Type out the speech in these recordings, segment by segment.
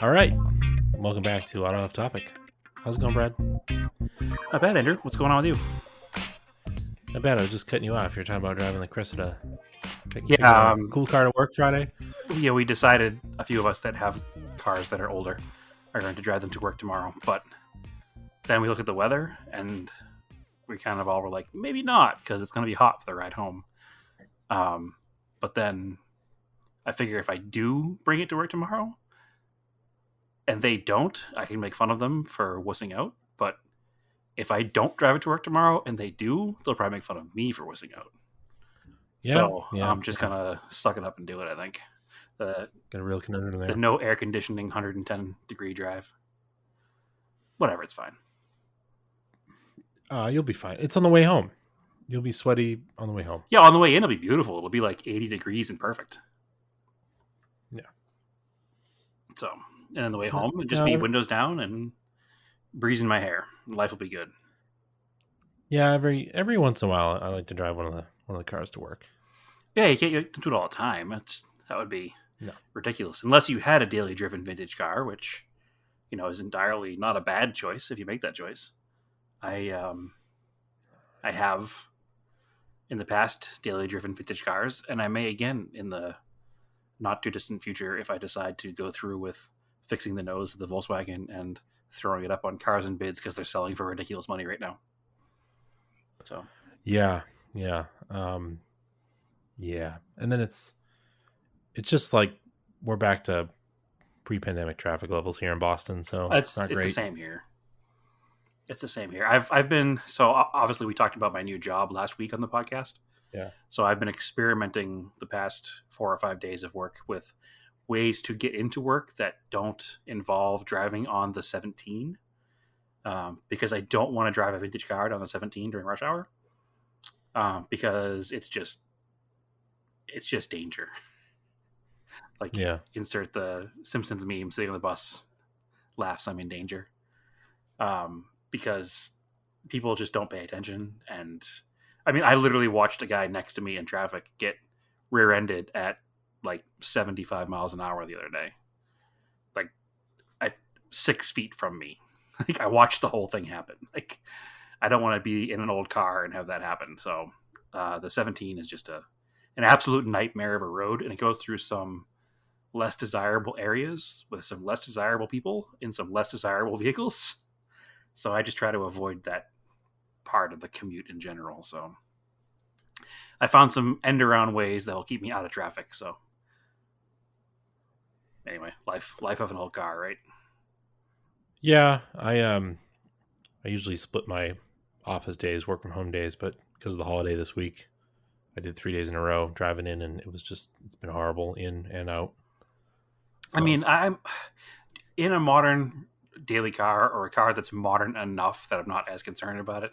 All right. Welcome back to Auto Off Topic. How's it going, Brad? Not bad, Andrew. What's going on with you? Not bad. I was just cutting you off. You're talking about driving the Cressida. Taking Yeah, a cool car to work Friday. yeah. We decided, a few of us that have cars that are older are going to drive them to work tomorrow. But then we look at the weather, and we kind of all were like, maybe not, because it's going to be hot for the ride home. But then I figure if I do bring it to work tomorrow, and they don't, I can make fun of them for wussing out. But if I don't drive it to work tomorrow, and they do, they'll probably make fun of me for wussing out. Yeah, So yeah. I'm just gonna suck it up and do it. I think the Got a real conundrum the there. no air conditioning 110-degree drive. Whatever, it's fine. You'll be fine. It's on the way home. You'll be sweaty on the way home. Yeah, on the way in it'll be beautiful. It'll be like 80 degrees and perfect. Yeah. So, and then the way No, home it'll just no, be windows down and breezing my hair. Life will be good. yeah. Every once in a while, I like to drive one of the cars to work. Yeah, you can't do it all the time. That would be No. ridiculous unless you had a daily driven vintage car, which is entirely not a bad choice if you make that choice. I have in the past daily driven vintage cars, and I may again in the not too distant future if I decide to go through with fixing the nose of the Volkswagen and throwing it up on Cars and Bids because they're selling for ridiculous money right now. So Yeah, yeah, yeah. And then it's just like we're back to pre-pandemic traffic levels here in Boston, so it's not it's the great. same here. It's the same here. I've been so obviously we talked about my new job last week on the podcast. Yeah. So I've been experimenting the past 4 or 5 days of work with ways to get into work that don't involve driving on the 17, because I don't want to drive a vintage car on the 17 during rush hour, because it's just danger. Like Yeah. insert the Simpsons meme sitting on the bus, laughs I'm in danger, because people just don't pay attention. And I mean, I literally watched a guy next to me in traffic get rear-ended at like 75 miles an hour the other day, like at 6 feet from me. Like I watched the whole thing happen. Like I don't want to be in an old car and have that happen. So the 17 is just an absolute nightmare of a road, and it goes through some less desirable areas with some less desirable people in some less desirable vehicles. So I just try to avoid that part of the commute in general. So I found some end around ways that will keep me out of traffic. So anyway, life of an old car, right? Yeah, I usually split my office days, work from home days, but because of the holiday this week, I did 3 days in a row driving in, and it's been horrible in and out. I mean, I'm in a modern daily car or a car that's modern enough that I'm not as concerned about it.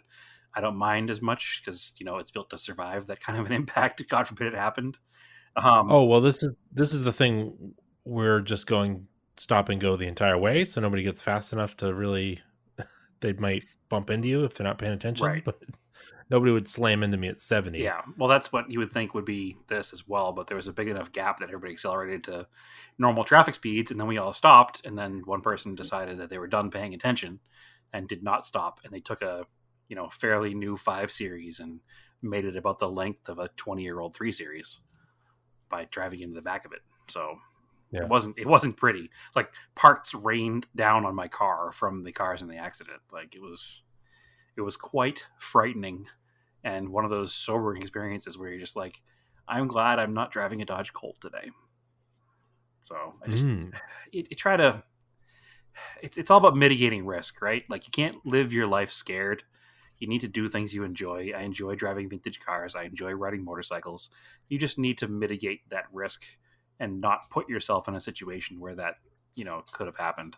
I don't mind as much because it's built to survive that kind of an impact. God forbid it happened. Oh well, this is the thing. We're just going stop and go the entire way, so nobody gets fast enough to really. They might bump into you if they're not paying attention, Right. but nobody would slam into me at 70. Yeah. Well, that's what you would think would be this as well, but there was a big enough gap that everybody accelerated to normal traffic speeds, and then we all stopped, and then one person decided that they were done paying attention and did not stop, and they took a fairly new 5 series and made it about the length of a 20-year-old 3 series by driving into the back of it. So Yeah. it wasn't pretty. Like parts rained down on my car from the cars in the accident. Like it was quite frightening, and one of those sobering experiences where you're just like, I'm glad I'm not driving a Dodge Colt today. So I just try to. It's all about mitigating risk, right? Like you can't live your life scared. You need to do things you enjoy. I enjoy driving vintage cars. I enjoy riding motorcycles. You just need to mitigate that risk and not put yourself in a situation where that could have happened.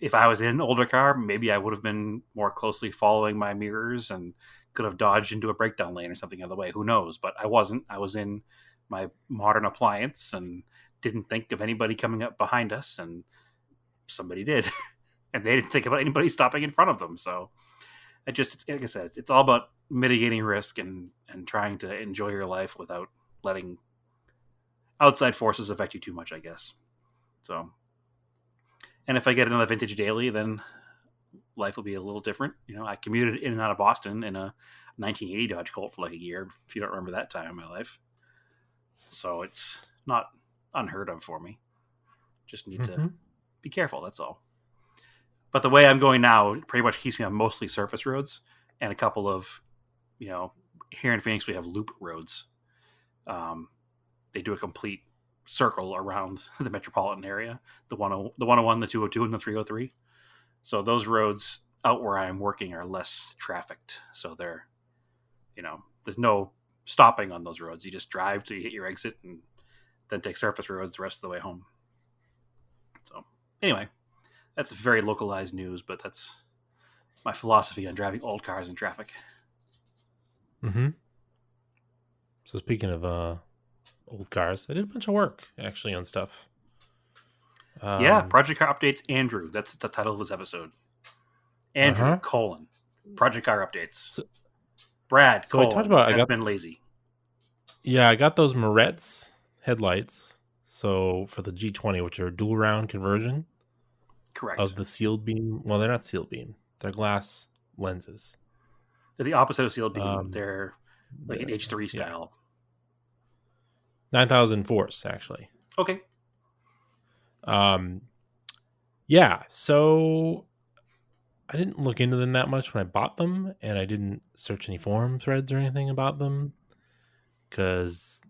If I was in an older car, maybe I would have been more closely following my mirrors and could have dodged into a breakdown lane or something out of the way. Who knows? But I wasn't. I was in my modern appliance and didn't think of anybody coming up behind us, and somebody did, and they didn't think about anybody stopping in front of them. So it's like I said, it's all about mitigating risk and trying to enjoy your life without letting outside forces affect you too much, I guess. So And if I get another vintage daily, then life will be a little different. I commuted in and out of Boston in a 1980 Dodge Colt for like a year, if you don't remember that time in my life. So it's not unheard of for me. Just need to Mm-hmm. be careful, that's all. But the way I'm going now pretty much keeps me on mostly surface roads and a couple of, here in Phoenix we have loop roads. They do a complete circle around the metropolitan area, the 101, the 202, and the 303. So those roads out where I'm working are less trafficked. So there's no stopping on those roads. You just drive till you hit your exit and then take surface roads the rest of the way home. So anyway, that's very localized news, but that's my philosophy on driving old cars in traffic. Mm-hmm. So speaking of old cars, I did a bunch of work actually on stuff. Yeah, Project Car Updates Andrew. That's the title of this episode. Andrew, Uh-huh. Project Car Updates. So, Brad, so I talked about has been lazy. Yeah, I got those Moretz headlights. So for the G20, which are dual round conversion Correct. of the sealed beam. Well, they're not sealed beam. They're glass lenses. They're the opposite of sealed beam. Um, They're like an H3 yeah, style. 9,000 force actually. Okay. Um, yeah. So I didn't look into them that much when I bought them, and I didn't search any forum threads or anything about them because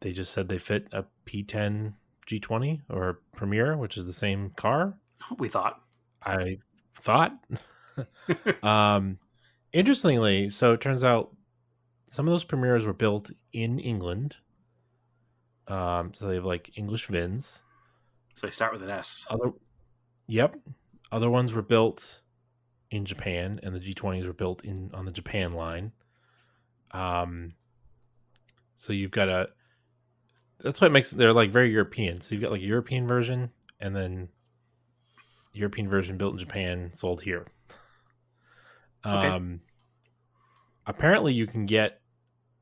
they just said they fit a P10 G20 or Premier, which is the same car. We thought. I thought. um, Interestingly, so it turns out some of those Premiers were built in England. So they have like English VINs. So they start with an S. Yep. Other ones were built in Japan, and the G20s were built on the Japan line. So you've got that's what makes they're like very European. So you've got like a European version, and then European version built in Japan, sold here. Okay. Apparently you can get,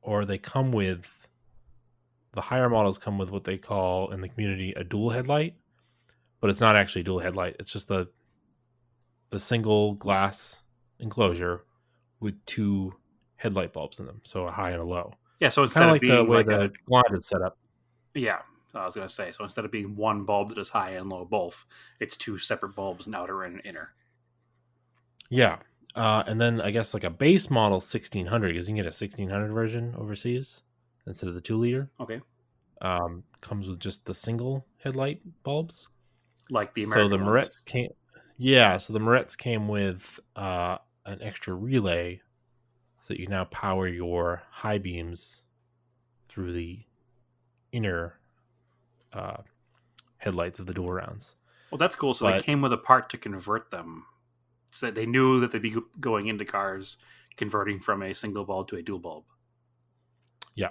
or they come with, the higher models come with what they call in the community a dual headlight, but it's not actually a dual headlight. It's just the single glass enclosure with two headlight bulbs in them, so a high and a low. Yeah, so Kind instead of of like the being way like a the Blonde is set up. yeah, I was gonna say, so instead of being one bulb that is high and low both, it's two separate bulbs, an outer and an inner. Yeah. And then I guess like a base model 1600, because you can get a 1600 version overseas instead of the 2 liter. Okay. Comes with just the single headlight bulbs. Like the So the American ones. Moretz came, yeah. So the Moretz came with an extra relay, so that you now power your high beams through the inner headlights of the dual rounds. Well, that's cool. So they But came with a part to convert them, so that they knew that they'd be going into cars converting from a single bulb to a dual bulb. yeah,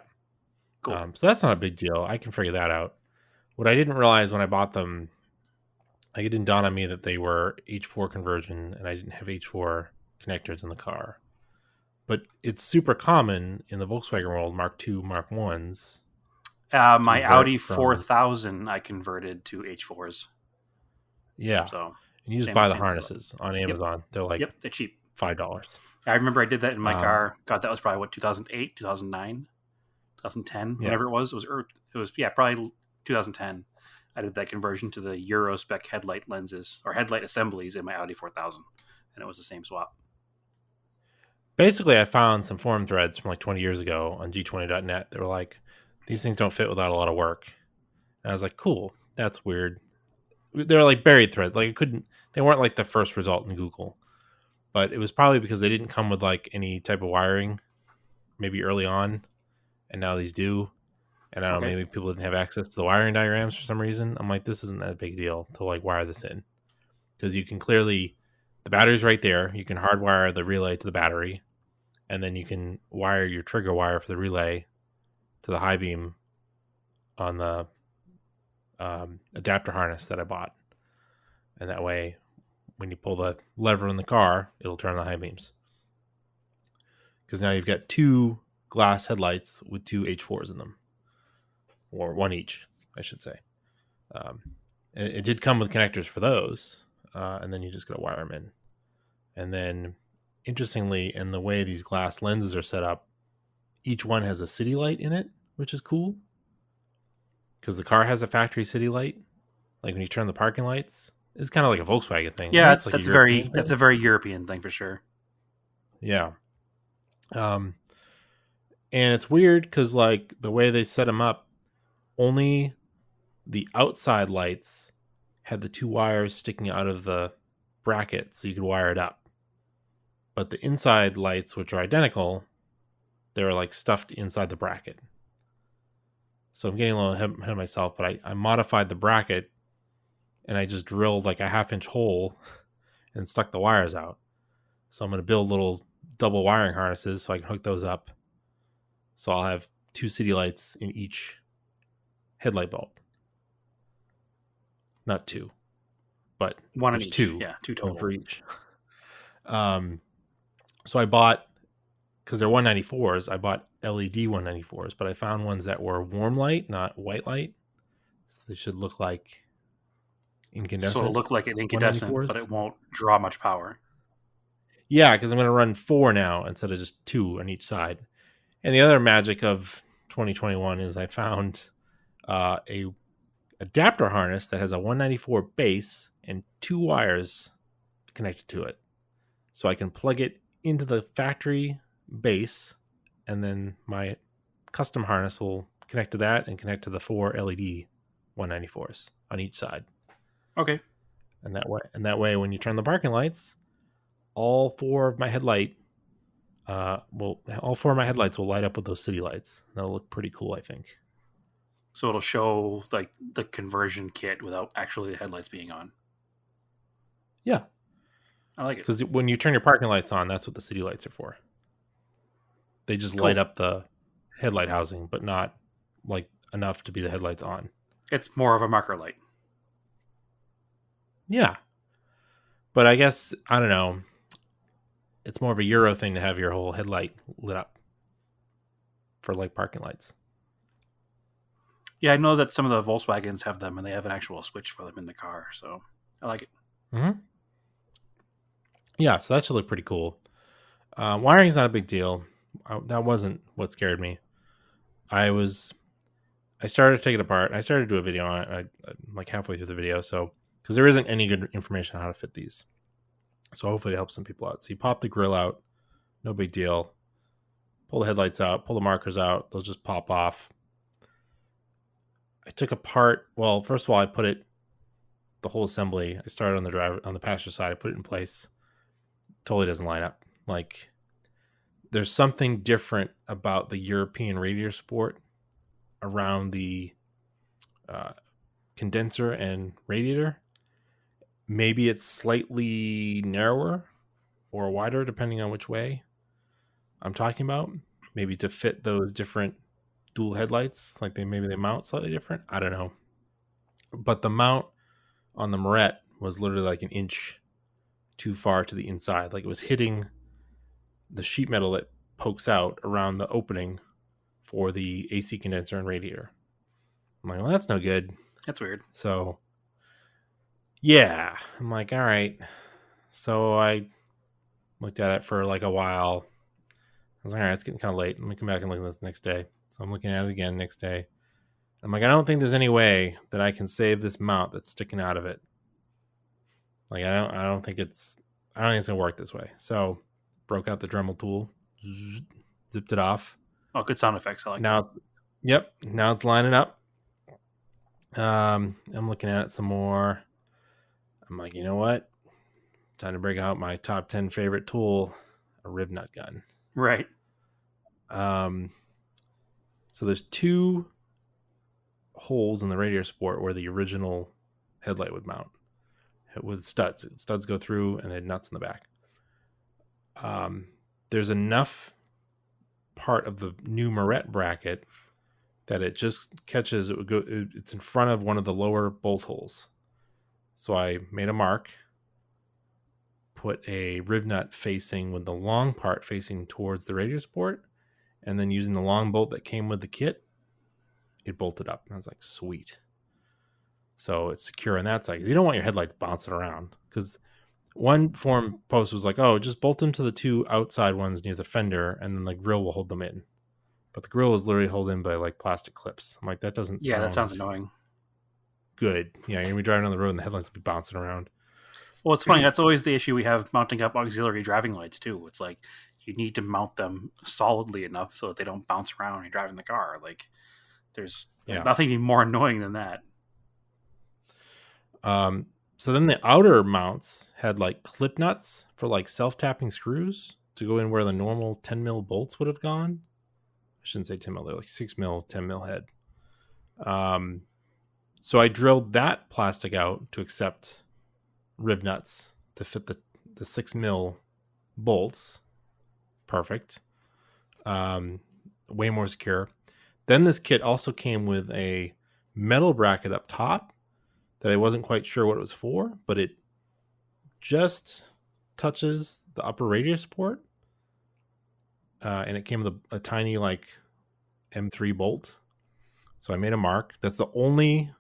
Cool. so that's not a big deal. I can figure that out. What I didn't realize when I bought them, like it didn't dawn on me that they were H4 conversion, and I didn't have H4 connectors in the car. But it's super common in the Volkswagen world, Mark II, Mark I's. My Audi From 4000, I converted to H4s. Yeah, So and you just same buy the same setup. harnesses on Yep. Amazon. They're like Yep. They're cheap. $5. I remember I did that in my Um, car. God, that was probably what 2008, 2009, 2010, yeah, whenever it was. Probably 2010. I did that conversion to the Euro spec headlight lenses or headlight assemblies in my Audi 4000, and it was the same swap. basically, I found some forum threads from like 20 years ago on G20.net. They were like, these things don't fit without a lot of work. And I was like, cool, that's weird. They're like buried threads. Like they weren't like the first result in Google, but it was probably because they didn't come with like any type of wiring, maybe early on, and now these do. And I don't know, Okay. maybe people didn't have access to the wiring diagrams for some reason. I'm like, this isn't that big deal to like wire this in, because you can clearly, the battery's right there. You can hardwire the relay to the battery, and then you can wire your trigger wire for the relay to the high beam on the adapter harness that I bought. And that way, when you pull the lever in the car, it'll turn on the high beams. Because now you've got two glass headlights with two H4s in them, or one each, I should say. It did come with connectors for those, and then you just got to wire them in. And then, interestingly, in the way these glass lenses are set up, each one has a city light in it, which is cool because the car has a factory city light. Like when you turn the parking lights, it's kind of like a Volkswagen thing, and Yeah, that's like a European that's thing. a very European thing for sure. Yeah. Um, and it's weird because like the way they set them up, only the outside lights had the two wires sticking out of the bracket, so you could wire it up. But the inside lights, which are identical, they're like stuffed inside the bracket. So I'm getting a little ahead of myself, but I modified the bracket and I just drilled like a half-inch hole and stuck the wires out. So I'm going to build little double wiring harnesses so I can hook those up. So I'll have two city lights in each headlight bulb. Not two, but One in there's each. two, Yeah, two one total. for each. Um, so I bought, because they're 194s, I bought LED 194s, but I found ones that were warm light, not white light. So they should look like So it'll incandescent look like an incandescent, 194s. but it won't draw much power. Yeah, because I'm going to run four now instead of just two on each side. And the other magic of 2021 is I found a adapter harness that has a 194 base and two wires connected to it. So I can plug it into the factory base, and then my custom harness will connect to that and connect to the four LED 194s on each side. Okay. And that way, when you turn the parking lights, all four of my headlights will light up with those city lights. That'll look pretty cool, I think. So it'll show like the conversion kit without actually the headlights being on. Yeah, I like it. because when you turn your parking lights on, that's what the city lights are for. They just light Cool. up the headlight housing, but not like enough to be the headlights on. It's more of a marker light. Yeah, but I guess I don't know. It's more of a Euro thing to have your whole headlight lit up for like parking lights. Yeah, I know that some of the Volkswagens have them, and they have an actual switch for them in the car. So I like it. Mm-hmm. Yeah, so that should look pretty cool. Wiring is not a big deal. That wasn't what scared me. I started to take it apart. I started to do a video on it. I'm like halfway through the video, so because there isn't any good information on how to fit these, so hopefully it helps some people out. So you pop the grill out, no big deal. Pull the headlights out, pull the markers out. They'll just pop off. I took apart. Well, first of all, I put it the whole assembly. I started on the passenger side. I put it in place. Totally doesn't line up. Like there's something different about the European radiator sport around the uh, condenser and radiator. Maybe it's slightly narrower or wider, depending on which way I'm talking about. Maybe to fit those different dual headlights, like maybe they mount slightly different. I don't know. But the mount on the Moret was literally like an inch too far to the inside. Like it was hitting the sheet metal that pokes out around the opening for the AC condenser and radiator. I'm like, well, that's no good. That's weird. So, yeah, I'm like, all right. So I looked at it for like a while. I was like, all right, it's getting kind of late. Let me come back and look at this next day. So I'm looking at it again next day. I'm like, I don't think there's any way that I can save this mount that's sticking out of it. Like, I don't think it's gonna work this way. So broke out the Dremel tool, zipped it off. Oh, good sound effects. I like that. Now, yep, now it's lining up. I'm looking at it some more. I'm like, you know what? Time to bring out my top 10 favorite tool, a rib nut gun. Right. Um, so there's two holes in the radiator sport where the original headlight would mount with studs. Studs go through and they had nuts in the back. There's enough part of the new Moret bracket that it just catches. It's in front of one of the lower bolt holes. So I made a mark, put a rib nut facing with the long part facing towards the radiator sport, and then using the long bolt that came with the kit, it bolted up. And I was like, sweet. so it's secure on that side. Because you don't want your headlights bouncing around. Because one forum post was like, "Oh, just bolt them to the two outside ones near the fender, and then the grill will hold them in." But the grill is literally held in by like plastic clips. I'm like, that doesn't Yeah, that sounds sound annoying. good. You're gonna be driving on the road and the headlights will be bouncing around. Well, it's funny. That's always the issue we have mounting up auxiliary driving lights too. It's like you need to mount them solidly enough so that they don't bounce around when you're driving the car. Like there's Yeah. nothing more annoying than that. Um, so then the outer mounts had like clip nuts for like self-tapping screws to go in where the normal 10 mil bolts would have gone. I shouldn't say 10 mil, they're like 6 mil, 10 mil head. Um, so I drilled that plastic out to accept rib nuts to fit the 6 mil bolts. Perfect. Um, Way more secure. Then this kit also came with a metal bracket up top that I wasn't quite sure what it was for, but it just touches the upper radius port, and it came with a tiny like M3 bolt. So I made a mark. That's the only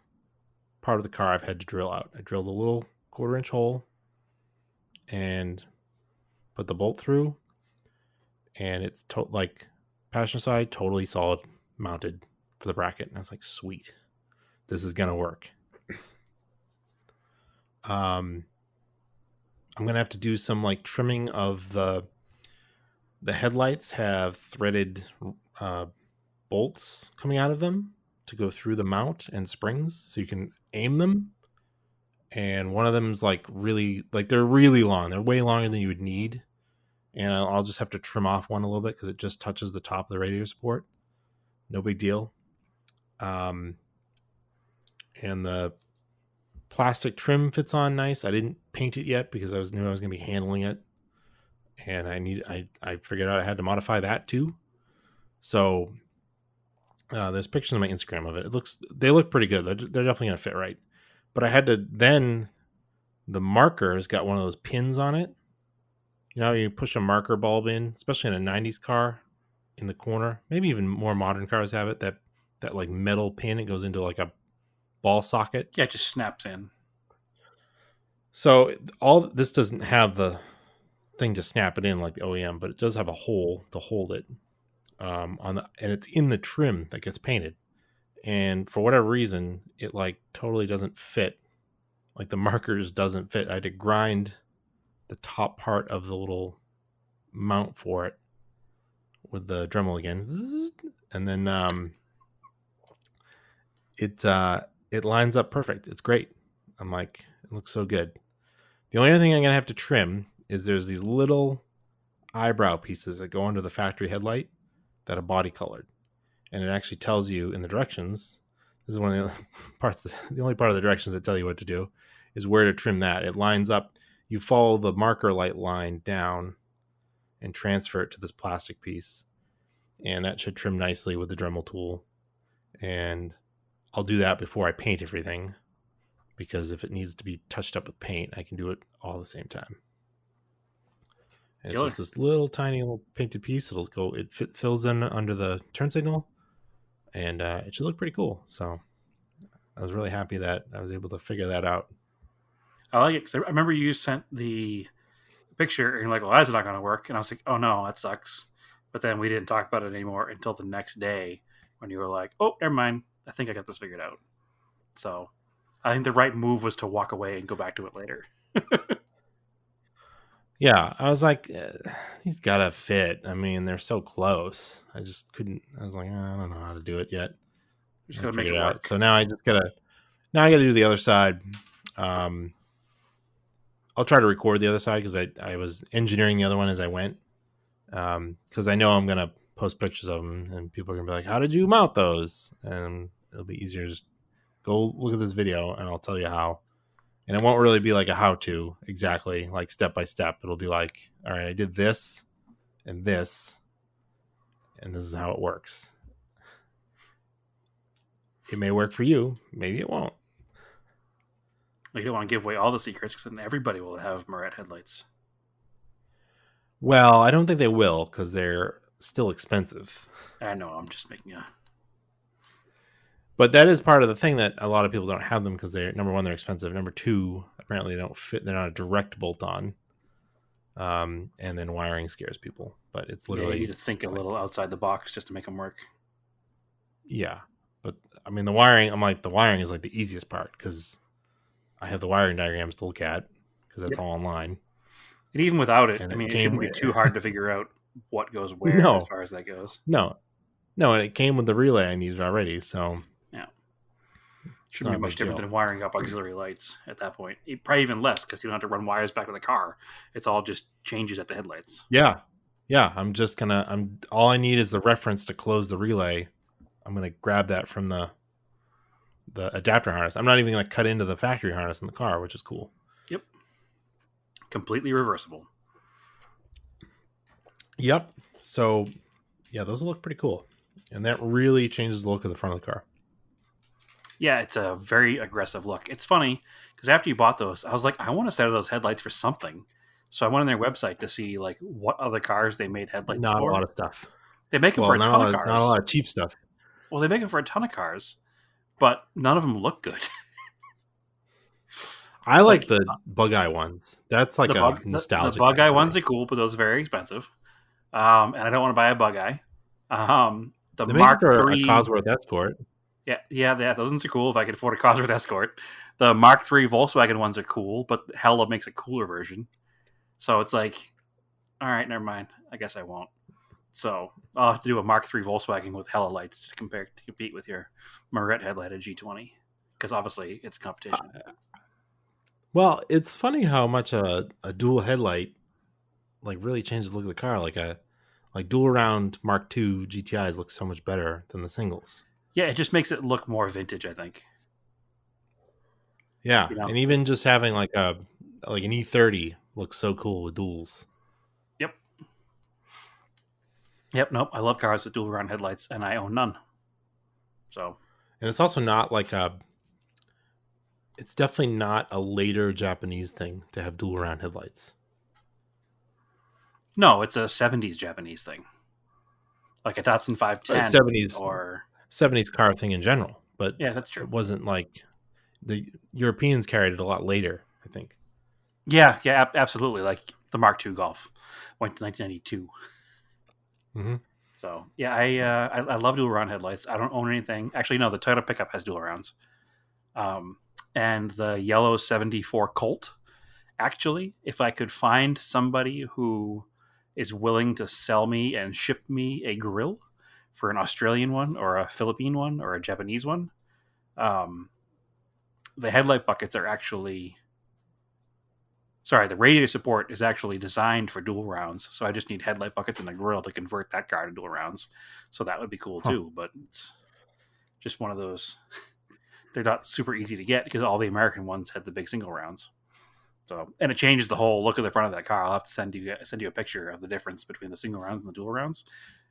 part of the car I've had to drill out. I drilled a little 1/4 inch hole and put the bolt through, and it's like passenger side totally solid mounted for the bracket. And I was like, sweet, this is gonna work. Um, I'm gonna have to do some like trimming of the headlights. Have threaded uh, bolts coming out of them to go through the mount and springs, so you can aim them. And one of them's like really like they're really long. They're way longer than you would need, and I'll just have to trim off one a little bit because it just touches the top of the radiator support. No big deal. Um, and the plastic trim fits on nice. I didn't paint it yet because knew I was going to be handling it, and I figured out I had to modify that too. So there's pictures on my Instagram of it. They look pretty good. They're definitely going to fit right. But I had to then the marker's got one of those pins on it. You know, you push a marker bulb in, especially in a '90s car, in the corner. Maybe even more modern cars have it. That like metal pin. It goes into like a ball socket. Yeah, it just snaps in. So all this doesn't have the thing to snap it in like the OEM, but it does have a hole to hold it and it's in the trim that gets painted. And for whatever reason, it like totally doesn't fit. Like the markers doesn't fit. I had to grind the top part of the little mount for it with the Dremel again, and then it lines up perfect. It's great. I'm like, it looks so good. The only other thing I'm gonna have to trim is there's these little eyebrow pieces that go under the factory headlight that are body colored, and it actually tells you in the directions. This is one of the parts. The only part of the directions that tell you what to do is where to trim that. It lines up. You follow the marker light line down and transfer it to this plastic piece, and that should trim nicely with the Dremel tool. And I'll do that before I paint everything, because if it needs to be touched up with paint, I can do it all at the same time. And it's Killer. just this little tiny little painted piece. It fills in under the turn signal, and it should look pretty cool. So I was really happy that I was able to figure that out. I like it because I remember you sent the picture and you're like, "Well, that's not going to work," and I was like, "Oh no, that sucks." But then we didn't talk about it anymore until the next day when you were like, "Oh, never mind. I think I got this figured out." So I think the right move was to walk away and go back to it later. Yeah, I was like, these gotta fit. I mean, they're so close. I just couldn't. I was like, I don't know how to do it yet. You just I got to make figured it it out. work. So now I gotta do the other side. Um, I'll try to record the other side because I was engineering the other one as I went. Because I know I'm gonna post pictures of them and people are gonna be like, "How did you mount those?" And it'll be easier to just go look at this video and I'll tell you how. And it won't really be like a how-to exactly, like step by step. It'll be like, all right, I did this and this, and this is how it works. It may work for you, maybe it won't. Like, you don't want to give away all the secrets because then everybody will have Murat headlights. Well, I don't think they will because they're still expensive. I know. I'm just making a. But that is part of the thing that a lot of people don't have them because they're number one, they're expensive. Number two, apparently they don't fit. They're not a direct bolt on. And then wiring scares people. But it's Yeah, you need literally to think a like, little outside the box just to make them work. yeah. But I mean, the wiring. I'm like, the wiring is like the easiest part because I have the wiring diagrams to look at because that's Yep. all online. And even without it, And I it mean, it came shouldn't be with too hard to figure out what goes where as no, far as that goes. no, no, and it came with the relay I needed already, so Yeah. it's Shouldn't not be a much big different deal. than wiring up auxiliary lights at that point. Probably even less because you don't have to run wires back to the car. It's all just changes at the headlights. Yeah, yeah. I'm all I need is the reference to close the relay. I'm gonna grab that from the adapter harness. I'm not even gonna cut into the factory harness in the car, which is cool. Yep. Completely reversible. Yep. So yeah, those will look pretty cool, and that really changes the look of the front of the car. Yeah, it's a very aggressive look. It's funny because after you bought those, I was like, I want a set of those headlights for something. So I went on their website to see like what other cars they made headlights Not a for. lot of stuff. They make them Well, for a ton of not a cars. lot of cheap stuff. Well, they make them for a ton of cars, but none of them look good. I like Like the bug eye ones. That's like a the nostalgic bug thing eye for ones me. are cool, but those are very expensive. And I don't want to buy a bug eye. The They make it Mark for a III, Cosworth Escort. yeah, those ones are cool if I could afford a Cosworth Escort. The Mark III Volkswagen ones are cool, but Hella makes a cooler version. So it's like, all right, never mind. I guess I won't. So I'll have to do a Mark III Volkswagen with Hella lights to compete with your Moret headlighted G20 because obviously it's competition. Well, it's funny how much a dual headlight like really changes the look of the car. Like dual round Mark II GTIs look so much better than the singles. Yeah, it just makes it look more vintage, I think. Yeah, You know, and even just having like an E30 looks so cool with duals. yep. Yep, nope. I love cars with dual round headlights, and I own none. So And it's also not like it's definitely not a later Japanese thing to have dual round headlights. no, it's a '70s Japanese thing, like a Datsun 510 70s or 70s car thing in general, but yeah, that's true. it wasn't like the Europeans carried it a lot later, I think. Yeah, yeah, absolutely. Like the Mark II Golf went to 1992. Mm-hmm. So yeah, I love dual round headlights. I don't own anything. Actually, no, the Toyota pickup has dual rounds. And the yellow '74 Colt. Actually, if I could find somebody who is willing to sell me and ship me a grill for an Australian one or a Philippine one or a Japanese one, um, the headlight buckets are actually the radiator support is actually designed for dual rounds. So I just need headlight buckets and a grill to convert that car to dual rounds. So that would be cool Huh. too. But it's just one of those. They're not super easy to get because all the American ones had the big single rounds. So and it changes the whole look of the front of that car. I'll have to send you a picture of the difference between the single rounds and the dual rounds.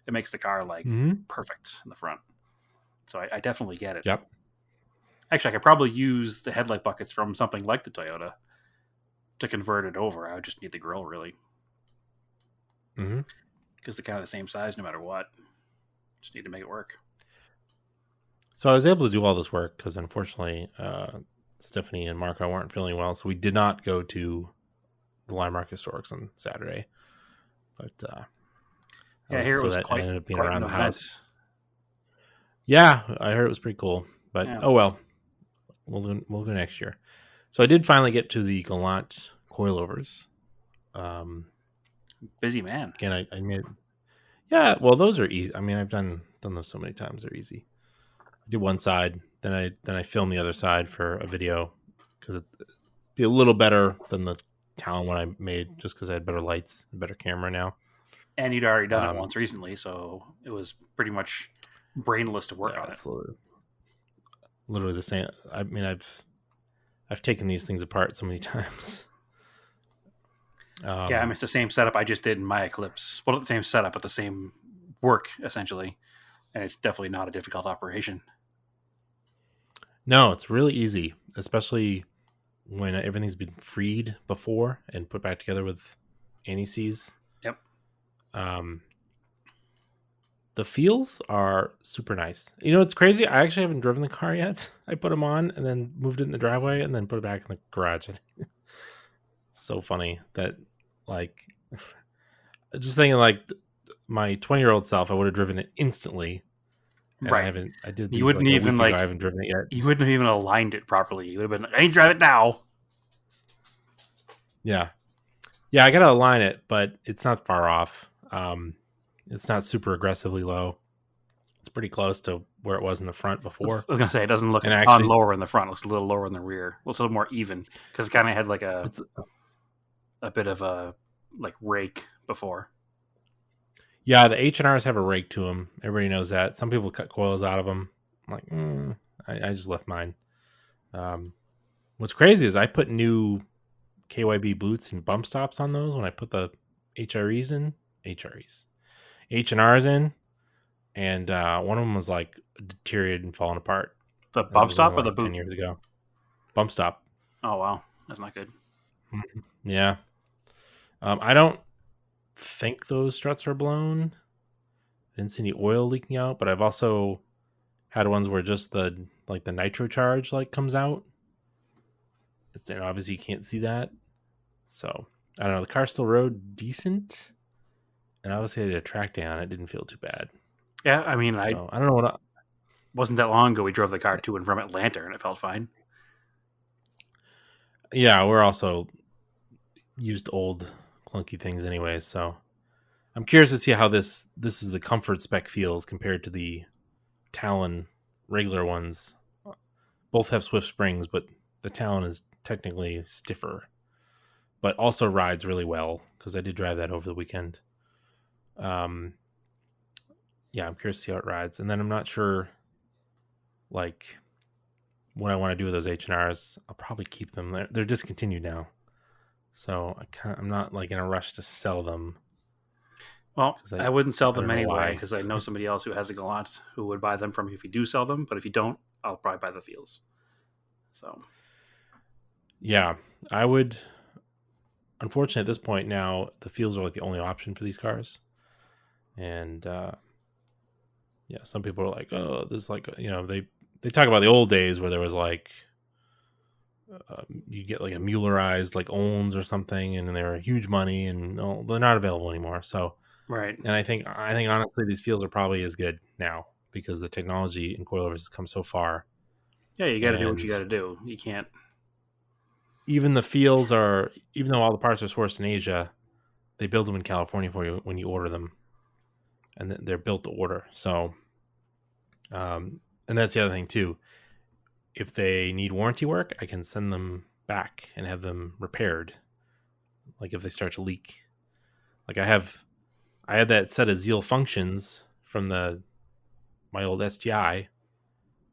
It makes the car like Mm-hmm. perfect in the front. So I definitely get it. Yep. Actually, I could probably use the headlight buckets from something like the Toyota to convert it over. I would just need the grill really Mm-hmm. because they're kind of the same size no matter what. Just need to make it work. So I was able to do all this work because unfortunately, Stephanie and Marco weren't feeling well, so we did not go to the Live Market Historics on Saturday. But Yeah, here it was I ended up being quite an around the event. house. Yeah, I heard it was pretty cool. But Yeah. oh well, we'll go next year. So I did finally get to the Galant coilovers. Busy man. Again, I made. Yeah, well, those are easy. I mean, I've done those so many times; they're easy. I did one side, then I filmed the other side for a video because it'd be a little better than the town one I made, just because I had better lights, and better camera now. And you'd already done it Um, once recently, so it was pretty much brainless to work yeah, on it. it's literally the same. I mean, I've taken these things apart so many times. Yeah, I mean, it's the same setup I just did in my Eclipse. Well, not the same setup, but the same work, essentially. And it's definitely not a difficult operation. No, it's really easy, especially when everything's been freed before and put back together with anti-seize. Yep. Um, the feels are super nice. You know, it's crazy. I actually haven't driven the car yet. I put them on and then moved it in the driveway and then put it back in the garage. It's so funny that, like, just thinking like my 20-year-old self, I would have driven it instantly, and I Right. haven't. I did You these wouldn't like a even week ago. I like haven't driven it yet. you wouldn't have even aligned it properly. You would have been, I need to drive it now. Yeah, yeah. I gotta align it, but it's not far off. It's not super aggressively low. It's pretty close to where it was in the front I was before. gonna say it doesn't look a And ton actually, lower in the front. It looks a little lower in the rear. Looks a little more even because it kind of had like it's a bit of a like rake before. yeah. The H&Rs have a rake to them. Everybody knows that. Some people cut coils out of them. I'm like, I just left mine. Um, what's crazy is I put new KYB boots and bump stops on those when I put the HREs in. HREs. H&Rs in, and one of them was like deteriorated and falling apart. The And that bump was only stop or the like 10 boot? years ago. Bump stop. Oh wow, that's not good. Mhm. Yeah. I don't think those struts were blown. I didn't see any oil leaking out, but I've also had ones where just the nitro charge like comes out. And obviously you can't see that. So I don't know. The car still rode decent, and obviously I did a track day on it. Didn't feel too bad. Yeah, I mean, I So I don't know what. wasn't that long ago we drove the car to and from Atlanta and it felt fine. Yeah, we're also used old clunky things anyways. So I'm curious to see how this is the comfort spec feels compared to the Talon regular ones. Both have swift springs, but the Talon is technically stiffer, but also rides really well because I did drive that over the weekend. Um, yeah, I'm curious to see how it rides, and then I'm not sure like what I want to do with those H&Rs. I'll probably keep them. They're discontinued now, so I'm not like in a rush to sell them Well, because I wouldn't sell I them don't know anyway why. because I know somebody else who has a Galant who would buy them from you if you do sell them. But if you don't, I'll probably buy the Feels. So Yeah, I would. Unfortunately, at this point now, the Fields are like the only option for these cars, and yeah, some people are like, "Oh, this like they talk about the old days where there was like you get like a Muellerized like Owns or something, and they were huge money, and no, they're not available anymore." So, right, and I think honestly, these Fields are probably as good now because the technology in coilovers has come so far, yeah, you got to do what you and got to do. You can't. even the Fields are even though all the parts are sourced in Asia, they build them in California for you when you order them, and they're built to order. So, and that's the other thing too. If they need warranty work, I can send them back and have them repaired. Like if they start to leak, like I had that set of Zeal functions from the my old STI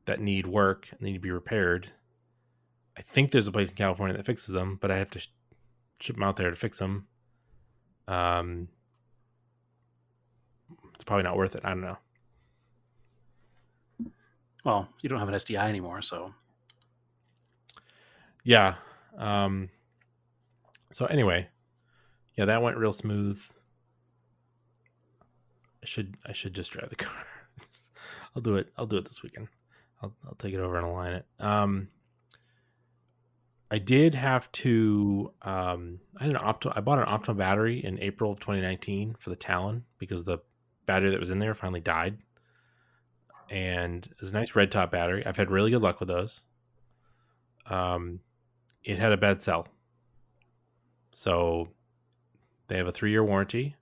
that need work and need to be repaired. I think there's a place in California that fixes them, but I have to ship them out there to fix them. Um, it's probably not worth it. I don't know. Well, you don't have an SDI anymore, so Yeah. Um, so anyway, yeah, that went real smooth. I should just drive the car. I'll do it. I'll do it this weekend. I'll take it over and align it. I did have to. I had an Opto. I bought an Opto battery in April of 2019 for the Talon because the battery that was in there finally died, and it was a nice red top battery. I've had really good luck with those. Um, it had a bad cell, so they have a 3-year warranty.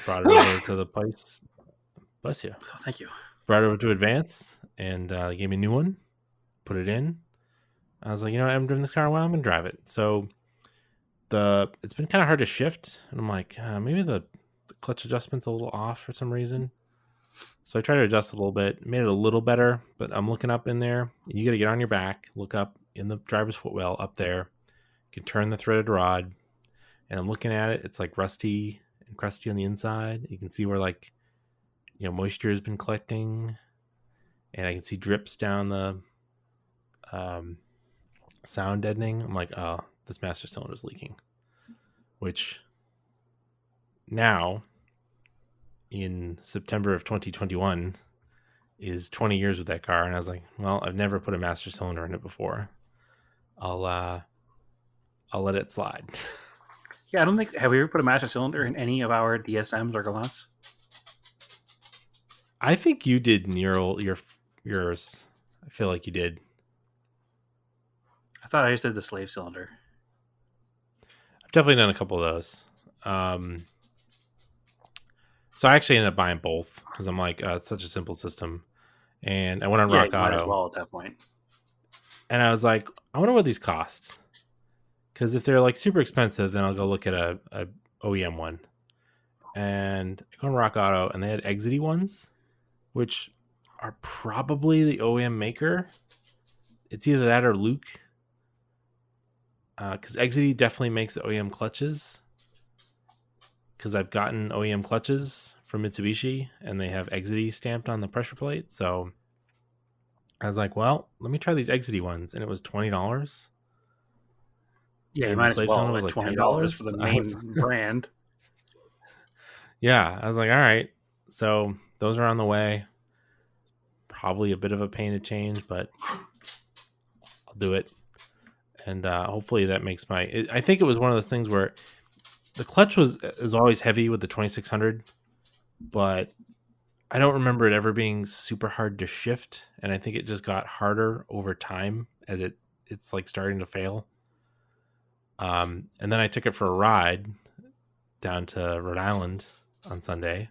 Brought it over to the place. Bless you. oh, thank you. Brought it over to Advance, and they gave me a new one. Put it in. I was like, I haven't driven this car in a while. I'm gonna drive it. So it's been kind of hard to shift, and I'm like, maybe the clutch adjustment's a little off for some reason. So I tried to adjust a little bit, made it a little better, but I'm looking up in there. You got to get on your back, look up in the driver's footwell up there. You can turn the threaded rod, and I'm looking at it. It's like rusty and crusty on the inside. You can see where like moisture has been collecting, and I can see drips down the um, sound deadening. I'm like, oh, this master cylinder is leaking. Which now in September of 2021 is 20 years with that car, and I was like, well, I've never put a master cylinder in it before. I'll I'll let it slide. Yeah, I don't think have we ever put a master cylinder in any of our DSMs or Galants? I think you did in yours. I feel like you did. I thought I just did the slave cylinder. I've definitely done a couple of those. Um, so I actually ended up buying both because I'm like, it's such a simple system. And I went on Yeah, Rock you might as Auto, well at that point. and I was like, I wonder what these cost. Because if they're like super expensive, then I'll go look at a OEM one. And I go on Rock Auto, and they had exity ones, which are probably the OEM maker. It's either that or Luke, because exity definitely makes OEM clutches. Because I've gotten OEM clutches from Mitsubishi, and they have exity stamped on the pressure plate. So I was like, well, let me try these exity ones, and it was $20. Yeah, you And the might as slave cylinder well was at like $20 for $10. the I was, main brand. yeah, I was like, all right. So those are on the way. Probably a bit of a pain to change, but I'll do it. And hopefully that makes I think it was one of those things where the clutch is always heavy with the 2600, but I don't remember it ever being super hard to shift, and I think it just got harder over time as it's like starting to fail. And then I took it for a ride down to Rhode Island on Sunday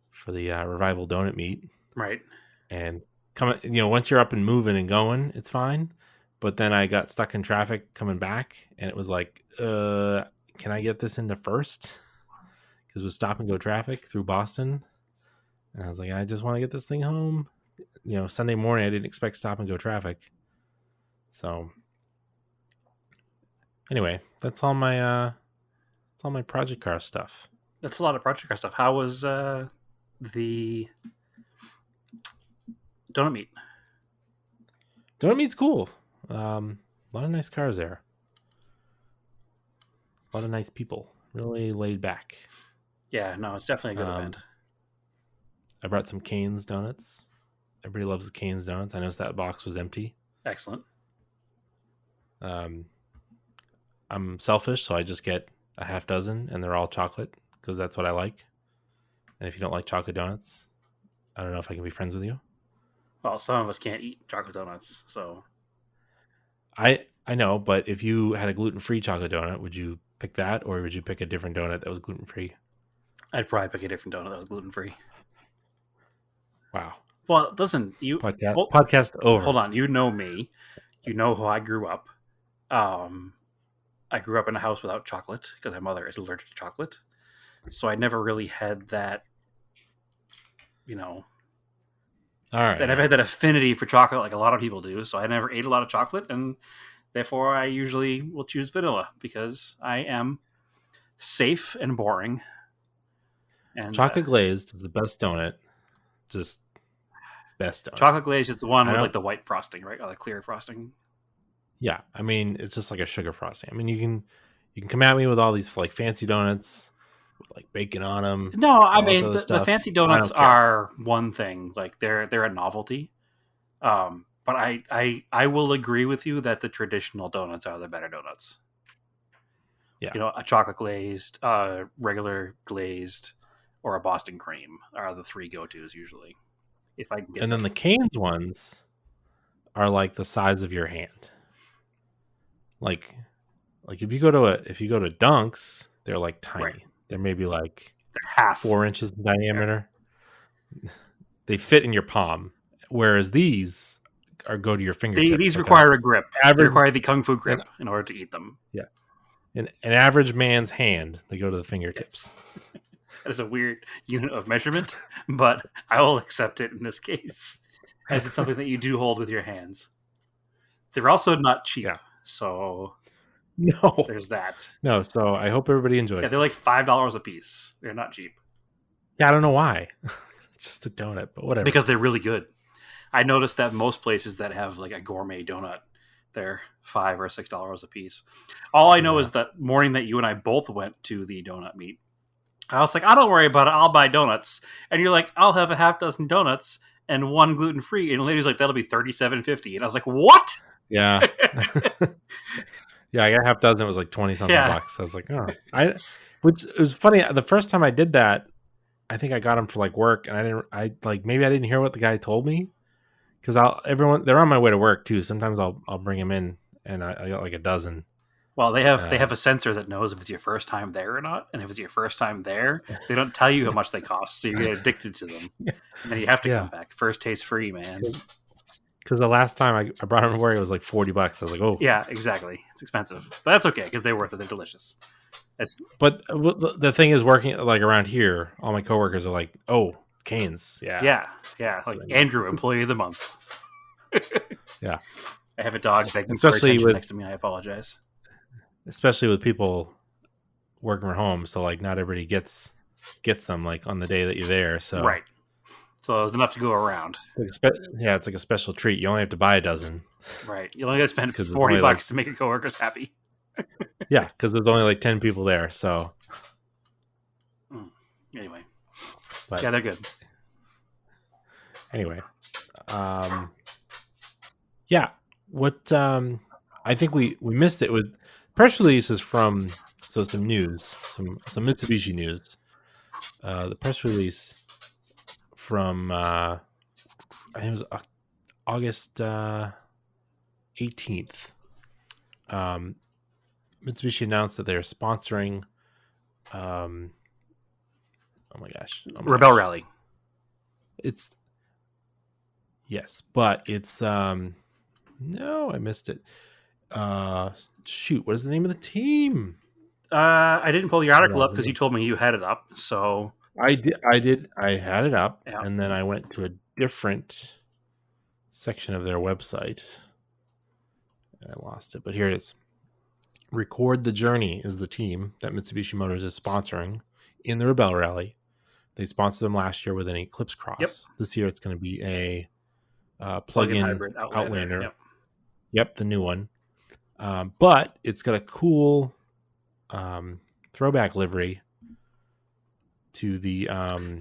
for the Revival Donut Meet, Right. and once you're up and moving and going, it's fine. But then I got stuck in traffic coming back, and it was like, can I get this into first? Because it was stop and go traffic through Boston, and I was like, I just want to get this thing home. Sunday morning I didn't expect stop and go traffic. So anyway, that's all my project car stuff. That's a lot of project car stuff. How was the donut meet? Donut Meet's cool. A lot of nice cars there. A lot of nice people. Really laid back. Yeah, no, it's definitely a good Um, event. I brought some Cane's donuts. Everybody loves the Cane's donuts. I noticed that box was empty. Excellent. Um, I'm selfish, so I just get a half dozen, and they're all chocolate because that's what I like. And if you don't like chocolate donuts, I don't know if I can be friends with you. Well, some of us can't eat chocolate donuts, so I know, but if you had a gluten-free chocolate donut, would you pick that, or would you pick a different donut that was gluten-free? I'd probably pick a different donut that was gluten free. Wow. Well, listen, you Podcast hold over. on. You know me. You know how I grew up. Um, I grew up in a house without chocolate because my mother is allergic to chocolate. So I never really had that, you know, All right. I never had that affinity for chocolate like a lot of people do. So I never ate a lot of chocolate, and therefore I usually will choose vanilla because I am safe and boring. And Chocolate glazed is the best donut. Just best donut. chocolate glaze is the one I with don't. like the white frosting, right? Or the clear frosting. Yeah, I mean, it's just like a sugar frosting. I mean, you can come at me with all these like fancy donuts with like bacon on them, No, I all this mean other the stuff. fancy I donuts don't care. are one thing, like they're a novelty. But I will agree with you that the traditional donuts are the better donuts. Yeah, You know, a chocolate glazed, regular glazed, or a Boston cream are the three go tos usually. If I can get and then them. the Cane's ones are like the size of your hand. Like if you go to Dunks, they're like Right. tiny. They're maybe like They're half. 4 inches in diameter. They fit in your palm, whereas these go to your fingertips, These like a require a grip. They average require the kung fu an grip in order to eat them. yeah an average man's hand. They go to the Yes. fingertips. That is a weird unit of measurement, but I will accept it in this case, as it's something that you do hold with your hands. They're also not cheap, Yeah. so No, there's that. no. So I hope everybody Yeah, enjoys they're them. like $5 a piece. They're not cheap Yeah, I don't know why. It's just a donut, but whatever. because they're really good. I noticed that most places that have like a gourmet donut, they're $5 or $6 a piece. All I know Yeah. is that morning that you and I both went to the donut meet, I was like, "I don't worry about it. I'll buy donuts." And you're like, "I'll have a half dozen donuts and one gluten free." And the lady's like, "That'll be $37.50." And I was like, "What?" Yeah. Yeah, I got a half dozen. It was like 20 something Yeah. bucks. I was like, oh, which it was funny. The first time I did that, I think I got them for like work, and maybe I didn't hear what the guy told me because they're on my way to work too. Sometimes I'll bring them in, and I got like a dozen. Well, they Uh, have a sensor that knows if it's your first time there or not, and if it's your first time there, they don't tell you how much they cost, so you get addicted to them, and then you have to come yeah, back. First taste free, man. because the last time I brought them to work, it was like $40. I was like, oh, Yeah, exactly. It's expensive, but that's okay because they're worth it. They're delicious. It's, but the thing is, working like around here, all my coworkers are like, oh, Canes, yeah, yeah, yeah. so Like they know. Andrew, employee of the month. Yeah, I have a dog begging for especially attention with next to me. I apologize. people working from home, so like not everybody gets them like on the day that you're there. So Right. So there's enough to go around. yeah, it's like a special treat. You only have to buy a dozen Right. You only got to spend because it's 40 only like bucks to make your coworkers happy. yeah, because there's only like 10 people there. So, Mm. Anyway, but yeah, they're good. anyway, yeah. What I think we missed it with press releases from some news, some Mitsubishi news. The press release from I think it was August 18th. Mitsubishi announced that they're sponsoring. Oh my gosh! Oh my Rebel gosh! Rally. It's yes, but it's no, I missed it. Shoot, what is the name of the team? I didn't pull the Hold article on, up because you told me you had it up. So I had it up, yeah, and then I went to a different section of their website, and I lost it. But here it is. Record the Journey is the team that Mitsubishi Motors is sponsoring in the Rebel Rally. They sponsored them last year with an Eclipse yep, Cross. This year it's going to be a plug-in plug-in hybrid Outlander. Outlander. Yep. Yep, the new one. But it's got a cool throwback livery to the